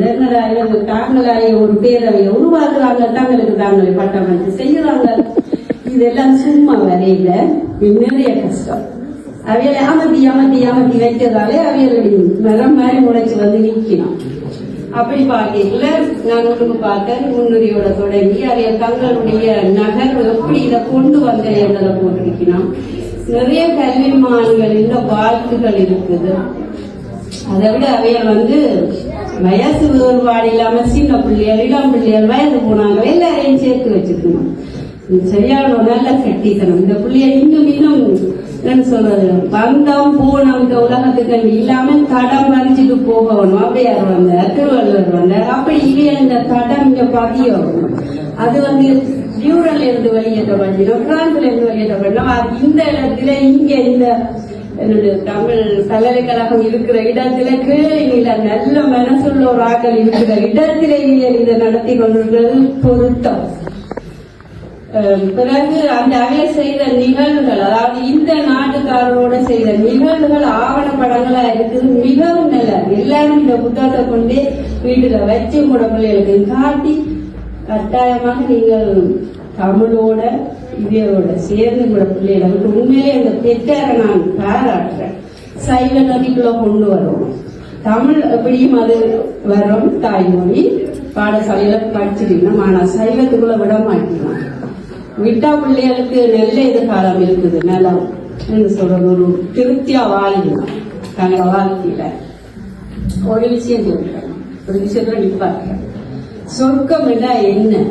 I: தாங்களாய ஒரு பேரவையை உருவாக்குறாங்க, தங்களுக்கு தாங்களே பட்டமளித்து செய்யறாங்க. இதெல்லாம் சும்மா வரையில நிறைய கஷ்டம். அவைகளை அமர்த்தி அமர்த்தி அமர்த்தி வைக்கிறதாலே அவைகளுடைய மரம் மாதிரி முளைச்சு வந்து நிற்கணும். அப்படி பார்க்கல நான் ஒன்றுக்கு பார்த்தேன், முன்னுரையோட தொடங்கி அவைய தங்களுடைய நகர்வு எப்படி இதை கொண்டு வந்த என்றதை போட்டிருக்கணும். நிறைய கல்விமான்களின் வாழ்த்துகள் இருக்குது. அதை விட அவையல் வயசு வேறுபாடு இல்லாம சின்ன பிள்ளைகள், இளம் பிள்ளைகள், வயது போனாங்க எல்லாரையும் சேர்த்து வச்சிருக்கணும். சரியான ஒரு நல்ல கட்டித்தனம். இந்த பிள்ளைய இன்னும் இன்னும் என்ன சொல்றது, வந்தோம் போனோம் இந்த உலகத்துக்கு இல்லாம தடம் வரைஞ்சிட்டு போகணும். அப்படியார் வந்தார், திருவள்ளுவர் வந்தார், அப்படி இல்லையா இந்த தடம் இங்க பதியும். அது டியூரல் இருந்து வெளியேற்றப்பட்டோம், பிரான்ஸ்ல இருந்து வெளியேற்றப்பட்டோம். இந்த இடத்துல இங்க இந்த என்னுடைய தமிழ் பல்கலைக்கழகம் இருக்கிற இடத்துல கீழே நல்ல மனசுள்ள ஒரு ஆக்கள் இருக்கிற இடத்திலேயே இதை நடத்தி கொண்டிருக்கிறது பொருத்தம். பிறகு அந்த அவைய செய்த நிகழ்வுகள், அதாவது இந்த நாட்டுக்காரரோட செய்த நிகழ்வுகள் ஆவணப்படங்களா இருக்குது. மிகவும் நல்ல. எல்லாரும் இந்த புத்தகத்தை கொண்டே வீட்டுல வச்சு கூட பிள்ளைகளுக்கு காட்டி கட்டாயமாக நீங்கள் தமிழோட இவையோட சேர்ந்து கூட பிள்ளைகளுக்கு உண்மையிலே அந்த பெற்றாரை நான் பாராட்டுறேன். சைவ நதிக்குள்ள கொண்டு வரணும். தமிழ் எப்படியும் அது வரும், தாய்மொழி பாடசாலையில படிச்சிருக்கணும். ஆனா சைவத்துக்குள்ள விட மாட்டேன். விட்டா பிள்ளைகளுக்கு நல்ல எதிர்காலம் இருக்குது. நல்லா என்ன சொல்றது, ஒரு திருப்தியா வாழணும் தங்கள வாழ்க்கையில. ஒரு விஷயம் சொல்றேன், ஒரு விஷயத்துல நிப்பாங்க. சொர்க்கம் என்ன?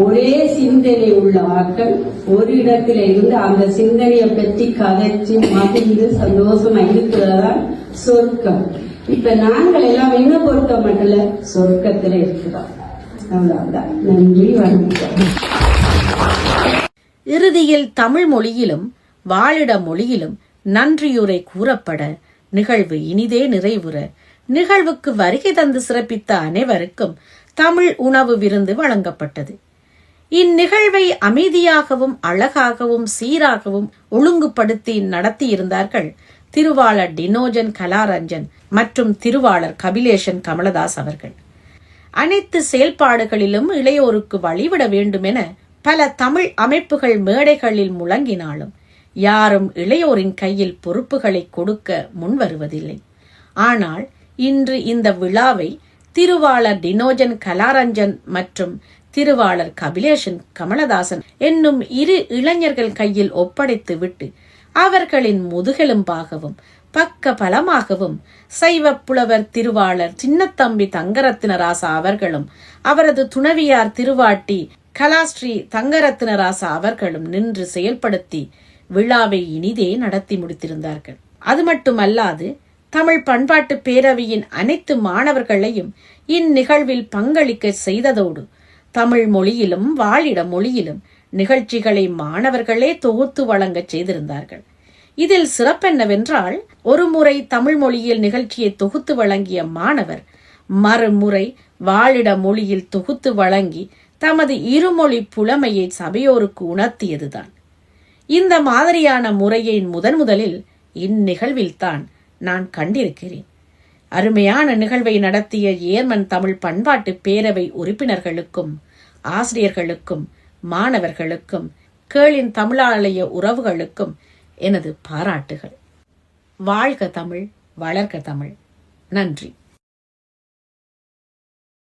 I: ஒரே சிந்தனை உள்ள ஆட்கள் ஒரு இடத்துல இருந்து அந்த சிந்தனையை பற்றி கதைச்சு மகிழ்ந்து சந்தோஷமா இருக்கிறதான் சொர்க்கம். இப்ப நாங்கள் எல்லாம் என்ன பொறுத்த மட்டும் சொர்க்கத்துல இருக்கிறோம். அவ்வளவுதான். நன்றி, வணக்கம்.
A: இறுதியில் தமிழ் மொழியிலும் வாழிட மொழியிலும் நன்றியுரை கூறப்பட நிகழ்வு இனிதே நிறைவுற நிகழ்வுக்கு வருகை தந்து சிறப்பித்த அனைவருக்கும் தமிழ் உணவு விருந்து வழங்கப்பட்டது. இந்நிகழ்வை அமைதியாகவும் அழகாகவும் சீராகவும் ஒழுங்குபடுத்தி நடத்தியிருந்தார்கள் திருவாளர் டினோஜன் கலாரஞ்சன் மற்றும் திருவாளர் கபிலேஷன் கமலதாஸ் அவர்கள். அனைத்து செயல்பாடுகளிலும் இளையோருக்கு வழிவிட வேண்டும் என பல தமிழ் அமைப்புகள் மேடைகளில் முழங்கினாலும் யாரும் இளையோரின் கையில் பொறுப்புகளை கொடுக்க முன்வருவதில்லை. ஆனால் இன்று இந்த விழாவை திருவாளர் டினோஜன் கலாரஞ்சன் மற்றும் திருவாளர் கபிலேஷன் கமலதாசன் என்னும் இரு இளைஞர்கள் கையில் ஒப்படைத்து விட்டு அவர்களின் முதுகெலும்பாகவும் பக்க பலமாகவும் சைவ புலவர் திருவாளர் சின்னத்தம்பி தங்கரத்தினராசா அவர்களும் அவரது துணைவியார் திருவாட்டி கலாஸ்ரீ தங்கரத்தினராசா அவர்களும் நின்று செயல்படுத்தி விழாவை இனிதே நடத்தி முடித்திருந்தார்கள். அது மட்டுமல்லாது தமிழ் பண்பாட்டு பேரவையின் அனைத்து மாணவர்களையும் இந்நிகழ்வில் பங்களிக்க செய்ததோடு தமிழ் மொழியிலும் வாழிட மொழியிலும் நிகழ்ச்சிகளை மாணவர்களே தொகுத்து வழங்க செய்திருந்தார்கள். இதில் சிறப்பென்னவென்றால், ஒரு முறை தமிழ் மொழியில் நிகழ்ச்சியை தொகுத்து வழங்கிய மாணவர் மறுமுறை வாழிட மொழியில் தொகுத்து வழங்கி தமது இருமொழி புலமையை சபையோருக்கு உணர்த்தியதுதான். இந்த மாதிரியான முறையை முதலில் இந்நிகழ்வில்தான் நான் கண்டிருக்கிறேன். அருமையான நிகழ்வை நடத்திய ஏர்மன் தமிழ் பண்பாட்டு பேரவை உறுப்பினர்களுக்கும் ஆசிரியர்களுக்கும் மாணவர்களுக்கும் கேளின் தமிழாலய உறவுகளுக்கும் எனது பாராட்டுகள். வாழ்க தமிழ், வளர்க தமிழ். நன்றி.